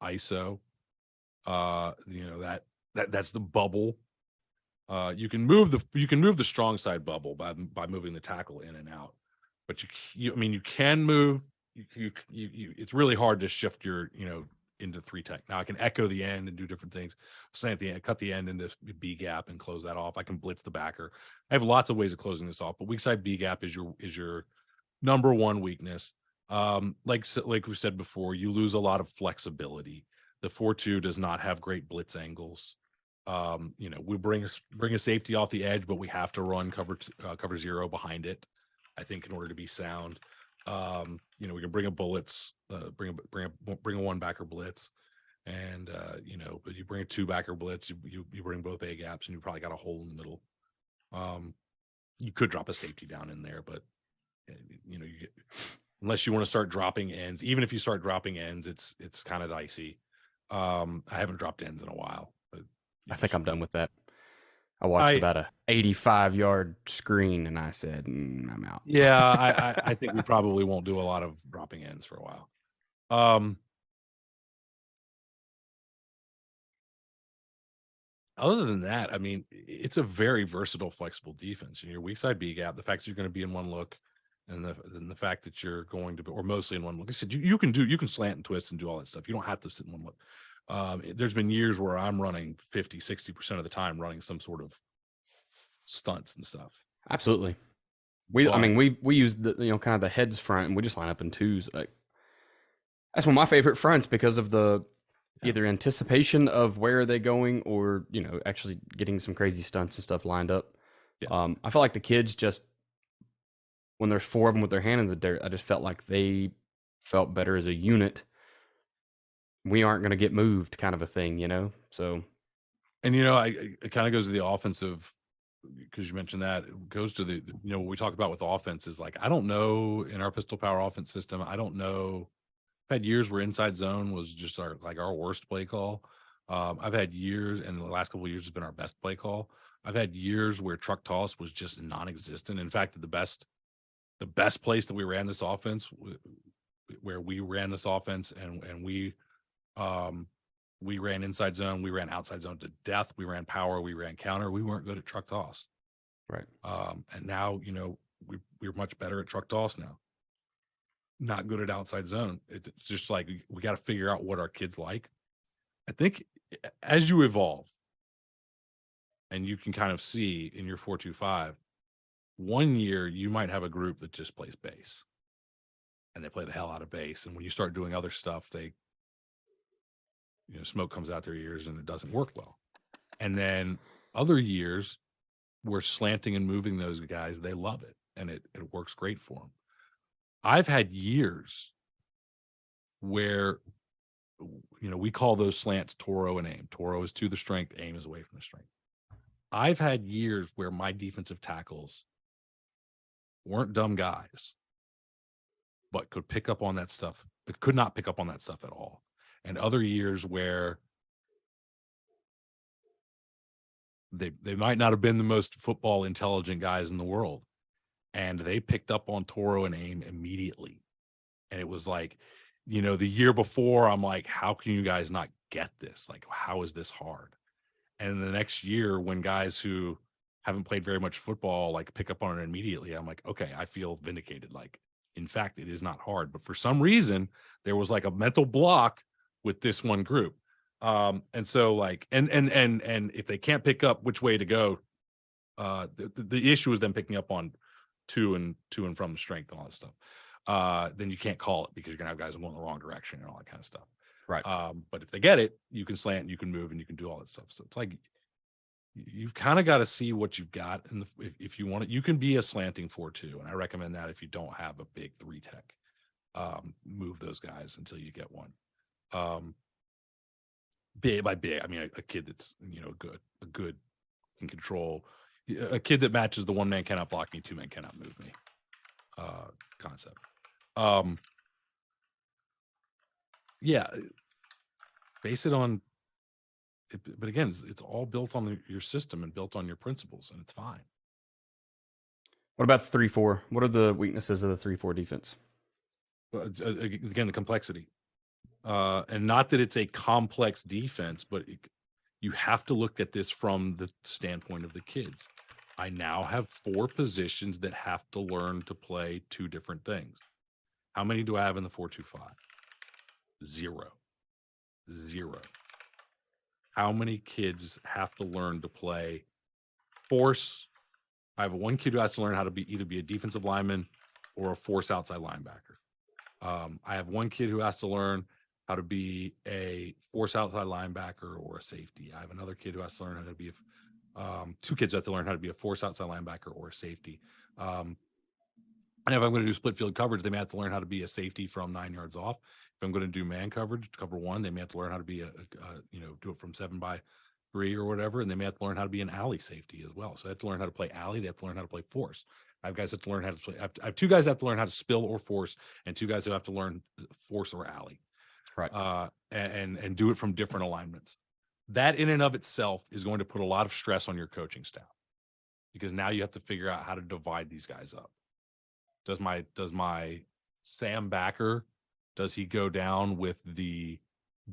ISO. That's the bubble. You can move the strong side bubble by moving the tackle in and out, but you can move. It's really hard to shift your into 3 tech. Now I can echo the end and do different things, slant the end, cut the end into B gap and close that off. I can blitz the backer. I have lots of ways of closing this off, but weak side B gap is your number one weakness. Like we said before, you lose a lot of flexibility. The 4-2 does not have great blitz angles. We bring a safety off the edge, but we have to run cover 0 behind it, I think, in order to be sound. We can bring a bullets, bring a 1 backer blitz, and but you bring a 2 backer blitz, you bring both A gaps, and you probably got a hole in the middle. You could drop a safety down in there, but unless you want to start dropping ends. Even if you start dropping ends, it's kind of dicey. I haven't dropped ends in a while, but I think I'm done with that. I watched about a 85-yard screen, and I said, I'm out. Yeah, I think we probably won't do a lot of dropping ends for a while. Other than that, I mean, it's a very versatile, flexible defense. Your weak side B gap, the fact that you're going to be in one look, and the fact that you're going to be, or mostly in one look. I said you can slant and twist and do all that stuff. You don't have to sit in one look. There's been years where I'm running 50-60% of the time running some sort of stunts and stuff. Absolutely. We use the kind of the heads front, and we just line up in 2s. Like, that's one of my favorite fronts because of the either anticipation of where are they going, or actually getting some crazy stunts and stuff lined up. Yeah. I feel like the kids just, when there's 4 of them with their hand in the dirt, I just felt like they felt better as a unit. We aren't going to get moved, kind of a thing, So, and it kind of goes to the offensive, because you mentioned that. It goes to the what we talk about with offense is, like, I don't know, in our pistol power offense system, I don't know. I've had years where inside zone was just our worst play call. I've had years, and the last couple of years has been our best play call. I've had years where truck toss was just non-existent. In fact, the best place that we ran this offense, and we ran inside zone, we ran outside zone to death, we ran power, we ran counter. We weren't good at truck toss. Right. And now, we're much better at truck toss now. Not good at outside zone. It's just like we got to figure out what our kids like. I think as you evolve, and you can kind of see in your 4-2-5, one year you might have a group that just plays base, and they play the hell out of base. And when you start doing other stuff, smoke comes out their ears and it doesn't work well. And then other years, we're slanting and moving those guys. They love it, and it works great for them. I've had years where, we call those slants Toro and aim. Toro is to the strength, aim is away from the strength. I've had years where my defensive tackles weren't dumb guys, but could pick up on that stuff, but could not pick up on that stuff at all. And other years where they might not have been the most football intelligent guys in the world, and they picked up on Toro and aim immediately. And it was like, the year before, I'm like, how can you guys not get this? Like, how is this hard? And the next year, when guys who haven't played very much football pick up on it immediately, I'm like, okay, I feel vindicated. Like, in fact, it is not hard. But for some reason, there was like a mental block with this one group. And so and if they can't pick up which way to go, the issue is them picking up on to and from the strength and all that stuff. Then you can't call it, because you're gonna have guys going the wrong direction and all that kind of stuff. Right. But if they get it, you can slant, you can move, and you can do all that stuff. So it's like you've kind of got to see what you've got. And if you want it, you can be a slanting 4-2. And I recommend that if you don't have a big 3 tech, move those guys until you get one. Big by big, I mean, a kid that's, a good can control, a kid that matches the 1 man cannot block me, 2 men cannot move me, concept. Yeah, base it on it, but again, it's all built on your system and built on your principles, and it's fine. What about the 3-4? What are the weaknesses of the 3-4 defense? Again, the complexity, and not that it's a complex defense, but you have to look at this from the standpoint of the kids. I now have 4 positions that have to learn to play 2 different things. How many do I have in the 4-2-5? 0. How many kids have to learn to play force? I have 1 kid who has to learn how to either be a defensive lineman or a force outside linebacker. I have 1 kid who has to learn how to be a force outside linebacker or a safety. I have another kid who has to learn how to be 2 kids who have to learn how to be a force outside linebacker or a safety. And if I'm going to do split field coverage, they may have to learn how to be a safety from 9 yards off. If I'm going to do man coverage, cover 1, they may have to learn how to be do it from 7 by 3 or whatever, and they may have to learn how to be an alley safety as well. So they have to learn how to play alley. They have to learn how to play force. I have guys that have to learn how to play. I have 2 guys that have to learn how to spill or force, and 2 guys who have to learn force or alley. Right. And do it from different alignments. That in and of itself is going to put a lot of stress on your coaching staff, because now you have to figure out how to divide these guys up. Does my Sam backer, does he go down with the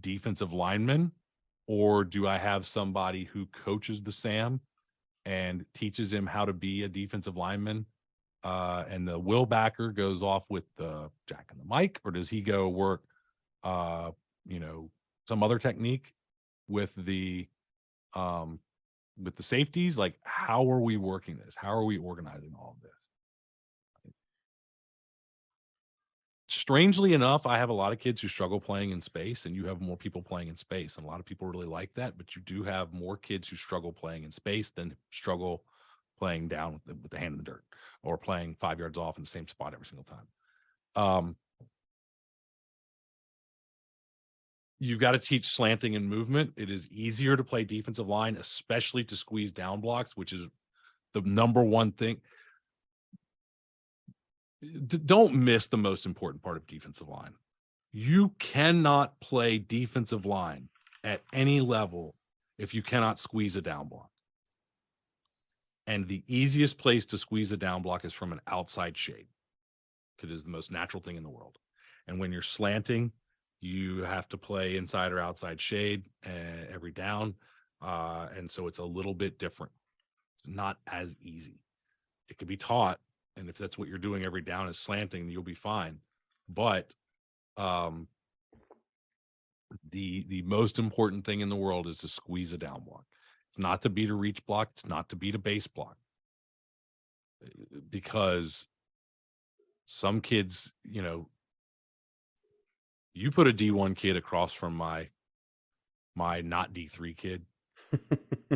defensive lineman, or do I have somebody who coaches the Sam and teaches him how to be a defensive lineman? And the Will backer goes off with the Jack and the Mike, or does he go work some other technique with the safeties? Like, how are we working this? How are we organizing all of this? Strangely enough, I have a lot of kids who struggle playing in space, and you have more people playing in space, and a lot of people really like that, but you do have more kids who struggle playing in space than struggle playing down with the hand in the dirt or playing 5 yards off in the same spot every single time. You've got to teach slanting and movement. It is easier to play defensive line, especially to squeeze down blocks, which is the number one thing. Don't miss the most important part of defensive line. You cannot play defensive line at any level if you cannot squeeze a down block. And the easiest place to squeeze a down block is from an outside shade, because it is the most natural thing in the world. And when you're slanting, you have to play inside or outside shade every down. And so it's a little bit different. It's not as easy. It can be taught. And if that's what you're doing every down is slanting, you'll be fine. But the most important thing in the world is to squeeze a down block. It's not to beat a reach block. It's not to beat a base block. Because some kids, you put a D1 kid across from my not D3 kid,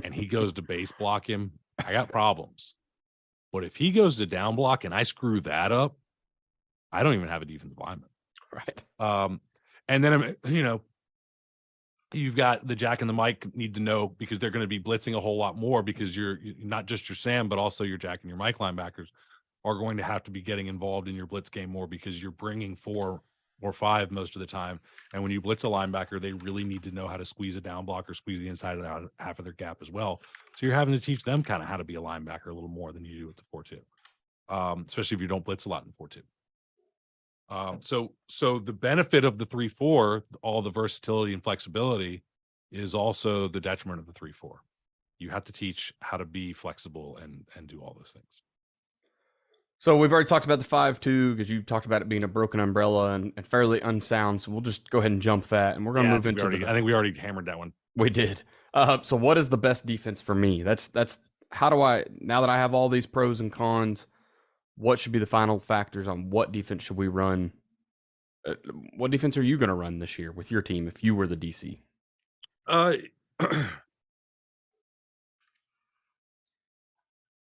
and he goes to base block him, I got problems. But if he goes to down block and I screw that up, I don't even have a defensive lineman. Right. And then, you've got the Jack and the Mike need to know, because they're going to be blitzing a whole lot more, because you're not just your Sam, but also your Jack and your Mike linebackers are going to have to be getting involved in your blitz game more, because you're bringing 4 or 5 most of the time. And when you blitz a linebacker, they really need to know how to squeeze a down block or squeeze the inside of the half of their gap as well. So you're having to teach them kind of how to be a linebacker a little more than you do with the 4-2, especially if you don't blitz a lot in 4-2. So the benefit of the 3-4, all the versatility and flexibility, is also the detriment of the 3-4. You have to teach how to be flexible and do all those things. So we've already talked about the 5-2, because you talked about it being a broken umbrella and fairly unsound. So we'll just go ahead and jump that, and we're going to move into I think we already hammered that one. We did. So what is the best defense for me? That's how do I, now that I have all these pros and cons, what should be the final factors on what defense should we run? What defense are you going to run this year with your team if you were the DC?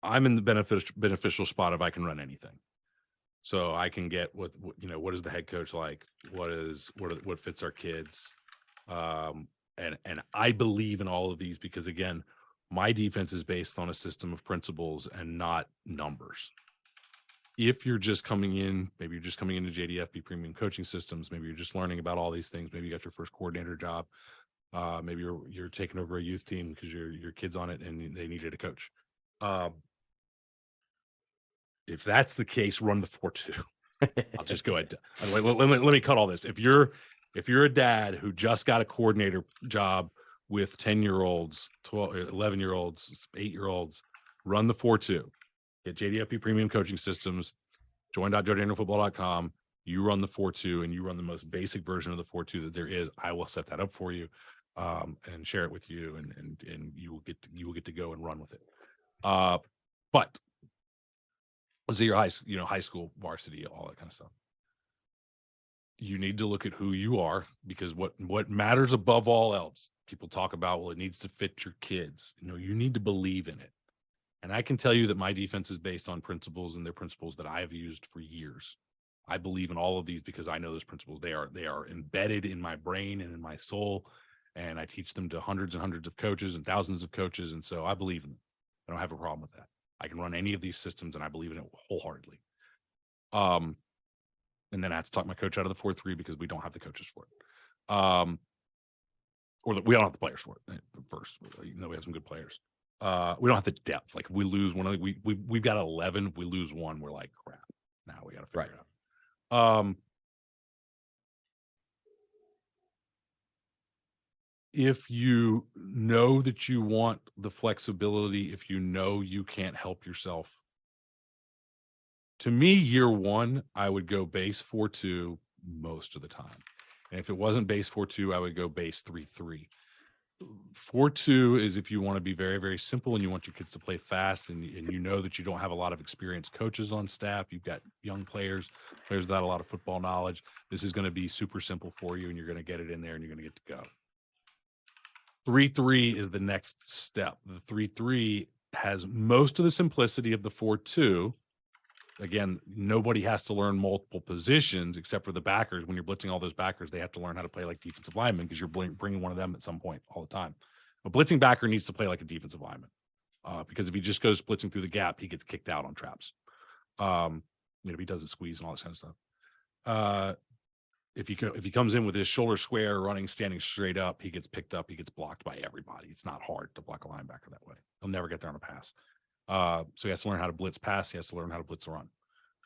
I'm in the beneficial spot if I can run anything. So I can get what is the head coach like? What fits our kids? And I believe in all of these because, again, my defense is based on a system of principles and not numbers. If you're just coming in, maybe you're just coming into JDFB Premium Coaching Systems, maybe you're just learning about all these things, maybe you got your first coordinator job, maybe you're taking over a youth team because your kid's on it and they needed a coach. If that's the case, run the 4-2. I'll just go ahead. Let me cut all this. If you're a dad who just got a coordinator job with 10-year-olds, 12, 11-year-olds, 8-year-olds, run the 4-2. Get JDFP Premium Coaching Systems, join.joedanielfootball.com. You run the 4-2 and you run the most basic version of the 4-2 that there is. I will set that up for you and share it with you, and you will get to go and run with it. But let's say your high school, varsity, all that kind of stuff. You need to look at who you are, because what matters above all else, people talk about, well, it needs to fit your kids. You need to believe in it. And I can tell you that my defense is based on principles, and they're principles that I have used for years. I believe in all of these because I know those principles. They are embedded in my brain and in my soul, and I teach them to hundreds and hundreds of coaches and thousands of coaches. And so I believe in them. I don't have a problem with that. I can run any of these systems, and I believe in it wholeheartedly. And then I have to talk my coach out of the 4-3 because we don't have the coaches for it. We don't have the players for it first. We have some good players. We don't have the depth. Like, if we lose one of we've got 11. If we lose one, we're like, crap. Now we got to figure it out. If you know that you want the flexibility, if you know you can't help yourself, to me, year one, I would go base 4-2 most of the time. And if it wasn't base 4-2, I would go base 3-3. 4-2 is if you want to be very, very simple and you want your kids to play fast, and you know that you don't have a lot of experienced coaches on staff. You've got young players without a lot of football knowledge. This is going to be super simple for you, and you're going to get it in there and you're going to get to go. 3-3 is the next step. The 3-3 has most of the simplicity of the 4-2. Again, nobody has to learn multiple positions except for the backers. When you're blitzing all those backers, they have to learn how to play like defensive linemen because you're bringing one of them at some point all the time. A blitzing backer needs to play like a defensive lineman because if he just goes blitzing through the gap, he gets kicked out on traps. If he doesn't squeeze and all this kind of stuff. If he comes in with his shoulder square, running, standing straight up, he gets picked up. He gets blocked by everybody. It's not hard to block a linebacker that way. He'll never get there on a pass. So he has to learn how to blitz pass. He has to learn how to blitz run.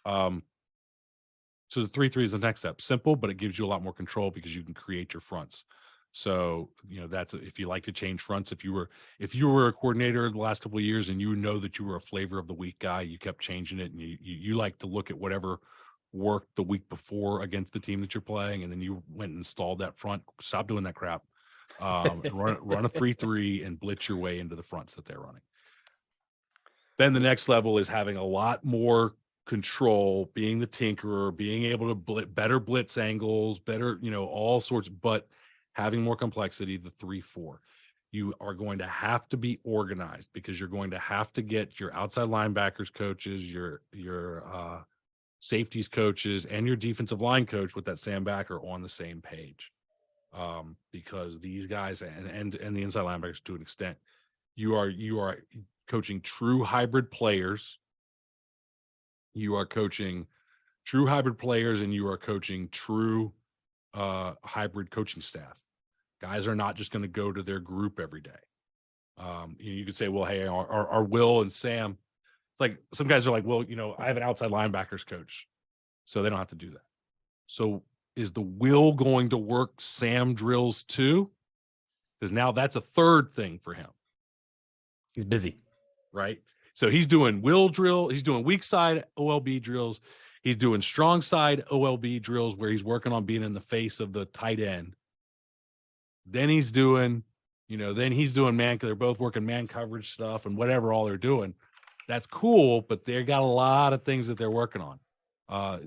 So the 3-3 is the next step. Simple, but it gives you a lot more control because you can create your fronts. So, that's if you like to change fronts. If you were a coordinator the last couple of years and you know that you were a flavor of the week guy, you kept changing it, and you like to look at whatever worked the week before against the team that you're playing, and then you went and installed that front. Stop doing that crap. Run a 3-3 and blitz your way into the fronts that they're running. Then the next level is having a lot more control, being the tinkerer, being able to better blitz angles, better, all sorts, but having more complexity, the 3-4. You are going to have to be organized because you're going to have to get your outside linebackers coaches, your safeties coaches, and your defensive line coach with that Sam Backer on the same page. Because these guys and the inside linebackers to an extent, you are coaching true hybrid players. You are coaching true hybrid players, and you are coaching true hybrid coaching staff. Guys are not just going to go to their group every day. You could say, well, hey, are Will and Sam, it's like some guys are like, well, I have an outside linebackers coach, so they don't have to do that. So is the Will going to work Sam drills too? Because now that's a third thing for him. He's busy. Right? So he's doing will drill. He's doing weak side OLB drills. He's doing strong side OLB drills where he's working on being in the face of the tight end. Then he's doing, man, they're both working man coverage stuff and whatever all they're doing. That's cool, but they got a lot of things that they're working on.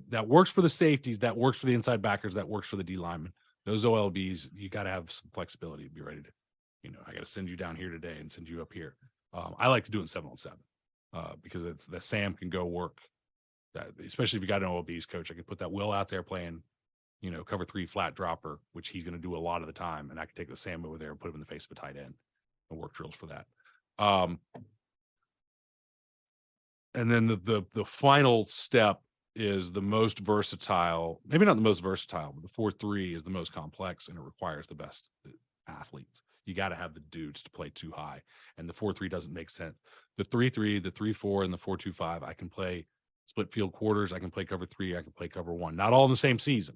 That works for the safeties. That works for the inside backers. That works for the D linemen. Those OLBs, you got to have some flexibility to be ready to, I got to send you down here today and send you up here. I like to do it in 7-on-7. because it's that Sam can go work that, especially if you got an OLB's coach. I could put that Will out there playing, cover 3 flat dropper, which he's going to do a lot of the time, and I could take the Sam over there and put him in the face of a tight end and work drills for that. And then the final step is the most versatile, maybe not the most versatile, but the 4-3 is the most complex, and it requires the best athletes. You got to have the dudes to play too high, and the 4-3 doesn't make sense. The 3-3, the 3-4, and the 4-2-5, I can play split field quarters, I can play cover 3, I can play cover 1. Not all in the same season,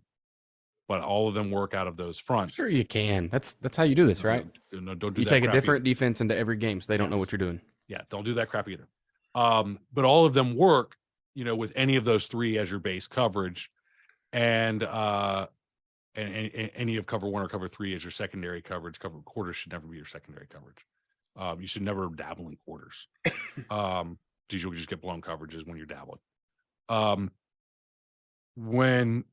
but all of them work out of those fronts. Sure, you can. That's how you do this, right? No, don't do you that. You take a different defense into every game, so they don't know what you're doing. Yeah, don't do that crap either. But all of them work, with any of those 3 as your base coverage, and any of cover 1 or cover 3 as your secondary coverage. Cover quarters should never be your secondary coverage. You should never dabble in quarters, because you'll just get blown coverages when you're dabbling. When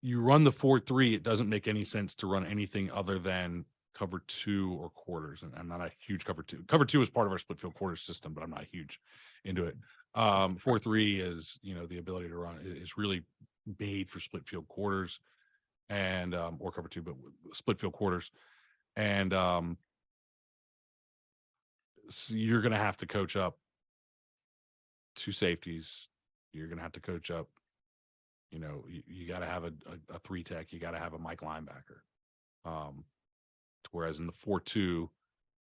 you run the 4-3, it doesn't make any sense to run anything other than cover 2 or quarters. And I'm not a huge cover 2. Cover 2 is part of our split field quarters system, but I'm not huge into it. 4-3 is, the ability to run is really made for split field quarters and or cover 2, but split field quarters. And so you're going to have to coach up 2 safeties. You're going to have to coach up, you got to have a 3 tech. You got to have a Mike linebacker. Whereas in the 4-2,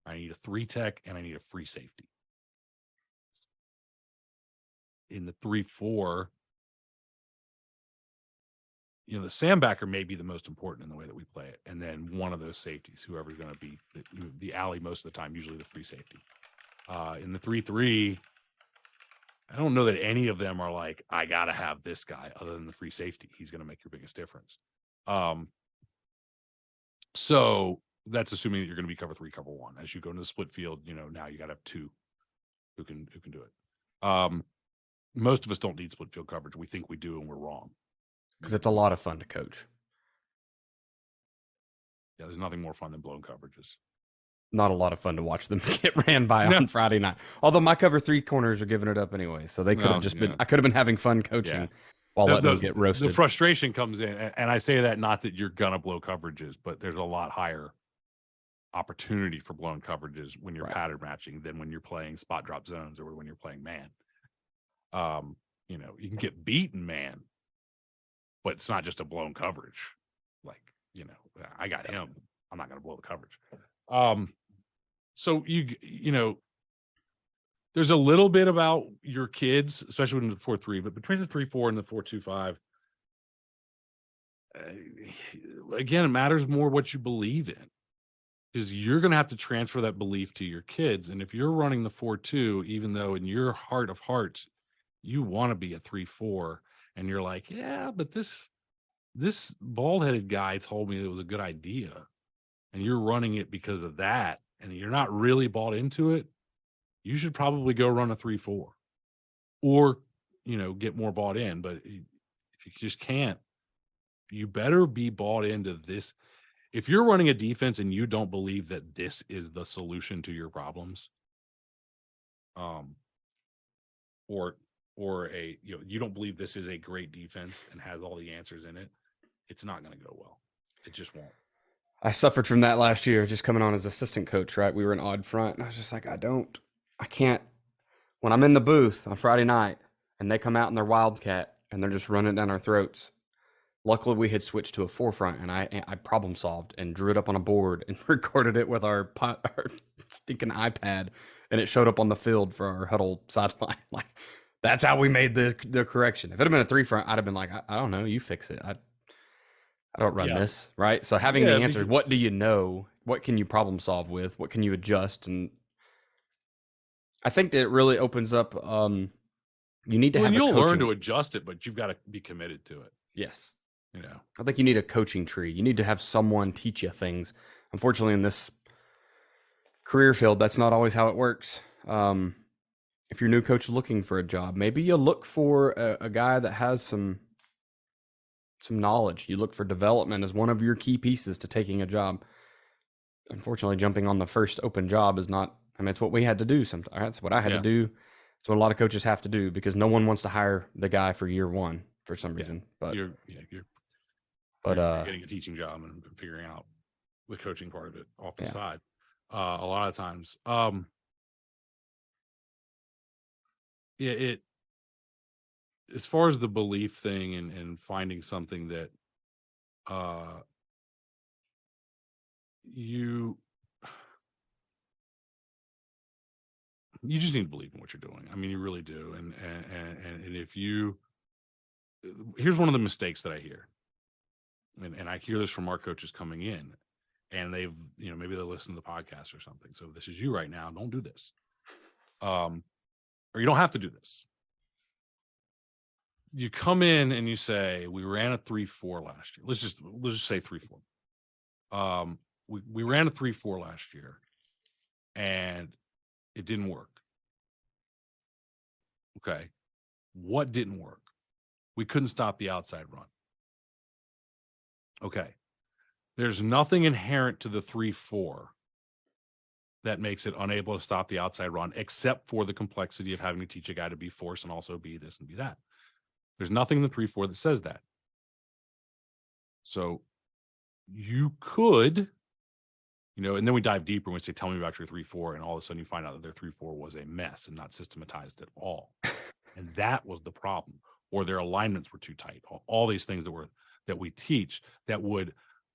I need a 3 tech and I need a free safety. In the 3-4, the Sambacker may be the most important in the way that we play it. And then one of those safeties, whoever's going to be the alley most of the time, usually the free safety. In the 3-3, I don't know that any of them are like, I got to have this guy other than the free safety. He's going to make your biggest difference. So that's assuming that you're going to be cover 3, cover 1. As you go into the split field, now you got to have 2 who can do it. Most of us don't need split field coverage. We think we do, and we're wrong. Because it's a lot of fun to coach. Yeah, there's nothing more fun than blown coverages. Not a lot of fun to watch them get ran by on Friday night. Although my cover 3 corners are giving it up anyway, so they could have been. I could have been having fun coaching while letting them get roasted. The frustration comes in, and I say that not that you're gonna blow coverages, but there's a lot higher opportunity for blown coverages when you're pattern matching than when you're playing spot drop zones or when you're playing man. You can get beaten man, but it's not just a blown coverage. Like, I got him. I'm not going to blow the coverage. So there's a little bit about your kids, especially when the 4-3, but between the 3-4 and the 4-2-5, again, it matters more what you believe in, because you're going to have to transfer that belief to your kids. And if you're running the 4-2, even though in your heart of hearts, you want to be a 3-4, and you're like, yeah, but this bald-headed guy told me it was a good idea, and you're running it because of that, and you're not really bought into it, you should probably go run a 3-4 or, get more bought in. But if you just can't, you better be bought into this. If you're running a defense and you don't believe that this is the solution to your problems, or you don't believe this is a great defense and has all the answers in it, it's not going to go well. It just won't. I suffered from that last year, just coming on as assistant coach, right? We were an odd front, and I was just like, I can't. When I'm in the booth on Friday night and they come out in their Wildcat and they're just running down our throats. Luckily, we had switched to a 4-front, and I problem solved and drew it up on a board and recorded it with our stinking iPad, and it showed up on the field for our huddle sideline. Like, that's how we made the correction. If it had been a 3-front, I'd have been like, I don't know, you fix it. I don't run this, right? So having the answers, what do you know? What can you problem solve with? What can you adjust? And I think that it really opens up. You need to have. You'll learn to adjust it, but you've got to be committed to it. Yes. I think you need a coaching tree. You need to have someone teach you things. Unfortunately, in this career field, that's not always how it works. If your new coach is looking for a job, maybe you look for a guy that has some knowledge. You look for development as one of your key pieces to taking a job. Unfortunately, jumping on the first open job is not. I mean, it's what we had to do. Sometimes that's what I had to do It's what a lot of coaches have to do because no one wants to hire the guy for year one for some reason. But you're but getting a teaching job and figuring out the coaching part of it off the Yeah. side. A lot of times, it as far as the belief thing and finding something that you just need to believe in what you're doing. I mean, you really do. And if you, here's one of the mistakes that I hear, and I hear this from our coaches coming in, and they've, maybe they listen to the podcast or something. So if this is you right now, don't do this. Or you don't have to do this. You come in and you say, we ran a 3-4 last year. Let's just say 3-4. We ran a 3-4 last year and it didn't work. Okay. What didn't work? We couldn't stop the outside run. Okay. There's nothing inherent to the 3-4 that makes it unable to stop the outside run, except for the complexity of having to teach a guy to be force and also be this and be that. There's nothing in the 3-4 that says that. So you could, and then we dive deeper and we say, tell me about your 3-4. And all of a sudden you find out that their 3-4 was a mess and not systematized at all. And that was the problem. Or their alignments were too tight. All these things that we teach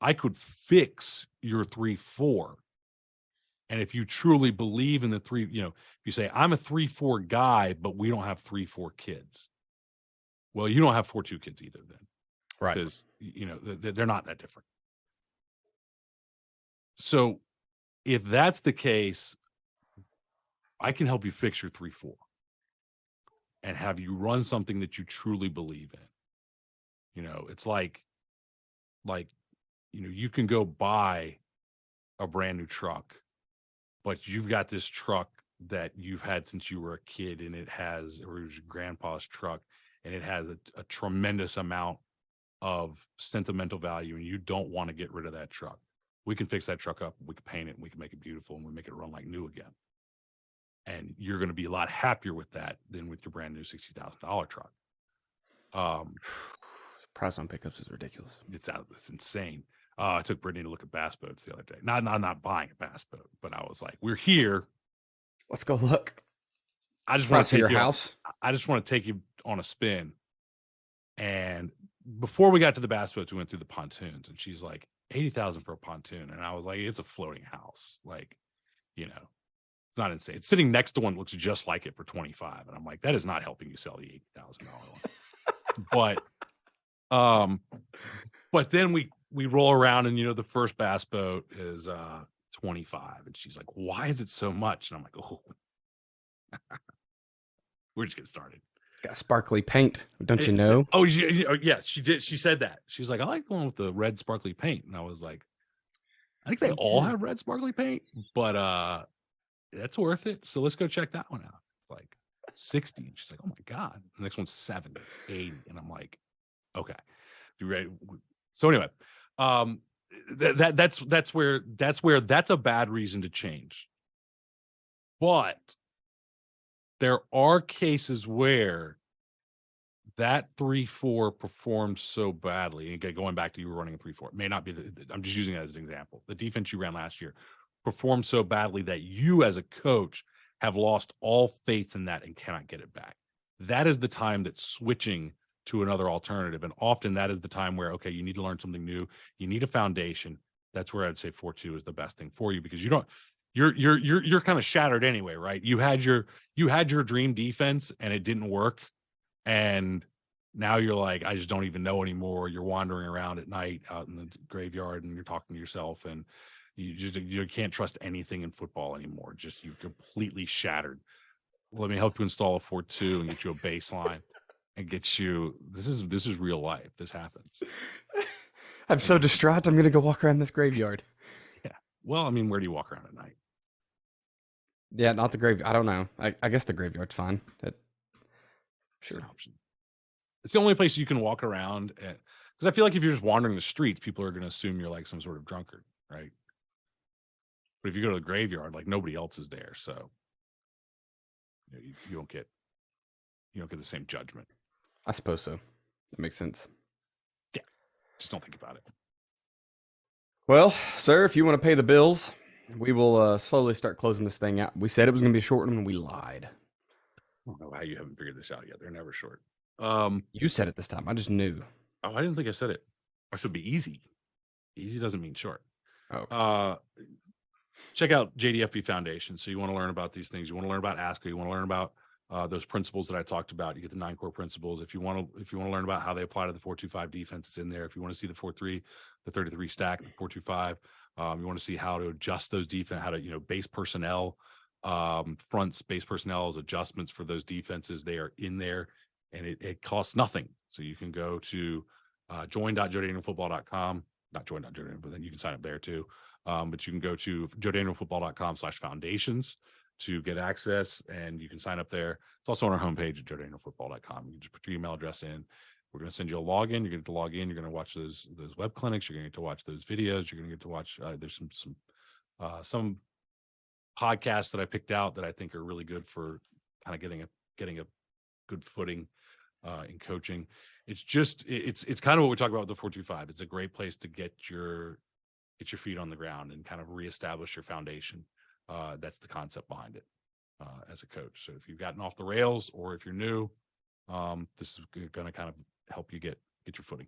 I could fix your 3-4. And if you truly believe in the if you say, I'm a 3-4 guy, but we don't have 3-4 kids. Well, you don't have 4-2 kids either then. Right. Because, they're not that different. So if that's the case, I can help you fix your 3-4 and have you run something that you truly believe in. It's like, you can go buy a brand new truck, but you've got this truck that you've had since you were a kid, and it was your grandpa's truck, and it has a tremendous amount of sentimental value, and you don't want to get rid of that truck. We can fix that truck up, we can paint it, and we can make it beautiful, and we make it run like new again. And you're going to be a lot happier with that than with your brand new $60,000 truck. Price on pickups is ridiculous. It's insane. I took Brittany to look at bass boats the other day. Not buying a bass boat, but I was like, we're here. Let's go look. I just want to see your house. I just want to take you on a spin. And before we got to the bass boats, we went through the pontoons, and she's like, 80,000 for a pontoon. And I was like, it's a floating house. Like, it's not insane. It's sitting next to one that looks just like it for 25. And I'm like, that is not helping you sell the $80,000 one. But then we roll around, and the first bass boat is 25, and she's like, why is it so much? And I'm like, oh, we're just getting started. It's got sparkly paint, don't you know? Yeah, she did. She said that. She's like, I like the one with the red sparkly paint. And I was like, I think they all have red sparkly paint, but that's worth it. So let's go check that one out. It's like 60. And she's like, oh my God. The next one's 70, 80. And I'm like, okay, you ready? So anyway, that's where that's a bad reason to change. But there are cases where that 3-4 performed so badly. And going back to you were running a 3-4, it may not be I'm just using it as an example. The defense you ran last year performed so badly that you as a coach have lost all faith in that and cannot get it back. That is the time that switching to another alternative. And often that is the time where, okay, you need to learn something new. You need a foundation. That's where I'd say 4-2 is the best thing for you, because you're kind of shattered anyway, right? You had your dream defense and it didn't work. And now you're like, I just don't even know anymore. You're wandering around at night out in the graveyard and you're talking to yourself, and you can't trust anything in football anymore. Just you're completely shattered. Let me help you install a 4-2 and get you a baseline and get you. This is real life. This happens. I'm so distraught. I'm gonna go walk around this graveyard. Yeah. Well, I mean, where do you walk around at night? Yeah, not the graveyard. I don't know. I guess the graveyard's fine. Sure. It's the only place you can walk around at, because I feel like if you're just wandering the streets, people are going to assume you're like some sort of drunkard, right? But if you go to the graveyard, like nobody else is there, so you don't get you don't get the same judgment. I suppose so. That makes sense. Yeah, just don't think about it. Well, sir, if you want to pay the bills, we will slowly start closing this thing out. We said it was going to be a short one, and we lied. I don't know how you haven't figured this out yet. They're never short. You said it this time. I just knew. Oh, I didn't think I said it. I should be easy. Easy doesn't mean short. Oh, Check out JDFB Foundation. So you want to learn about these things. You want to learn about ASCO. You want to learn about those principles that I talked about. You get the 9 core principles. If you want to learn about how they apply to the 4-2-5 defense, it's in there. If you want to see the 4-3, the 33 stack, the 4-2-5, you want to see how to adjust those defense, how to base personnel, fronts, base personnel as adjustments for those defenses. They are in there, and it costs nothing. So you can go to join.joedanielfootball.com, not join.joedaniel, but then you can sign up there too. But you can go to joedanielfootball.com/foundations to get access, and you can sign up there. It's also on our homepage at joedanielfootball.com. You can just put your email address in. We're going to send you a login. You're going to log in. You're going to watch those web clinics. You're going to get to watch those videos. You're going to get to watch. There's some podcasts that I picked out that I think are really good for kind of getting a good footing in coaching. It's kind of what we talk about with the 4-2-5. It's a great place to get your feet on the ground and kind of reestablish your foundation. That's the concept behind it as a coach. So if you've gotten off the rails or if you're new, this is going to kind of help you get your footing.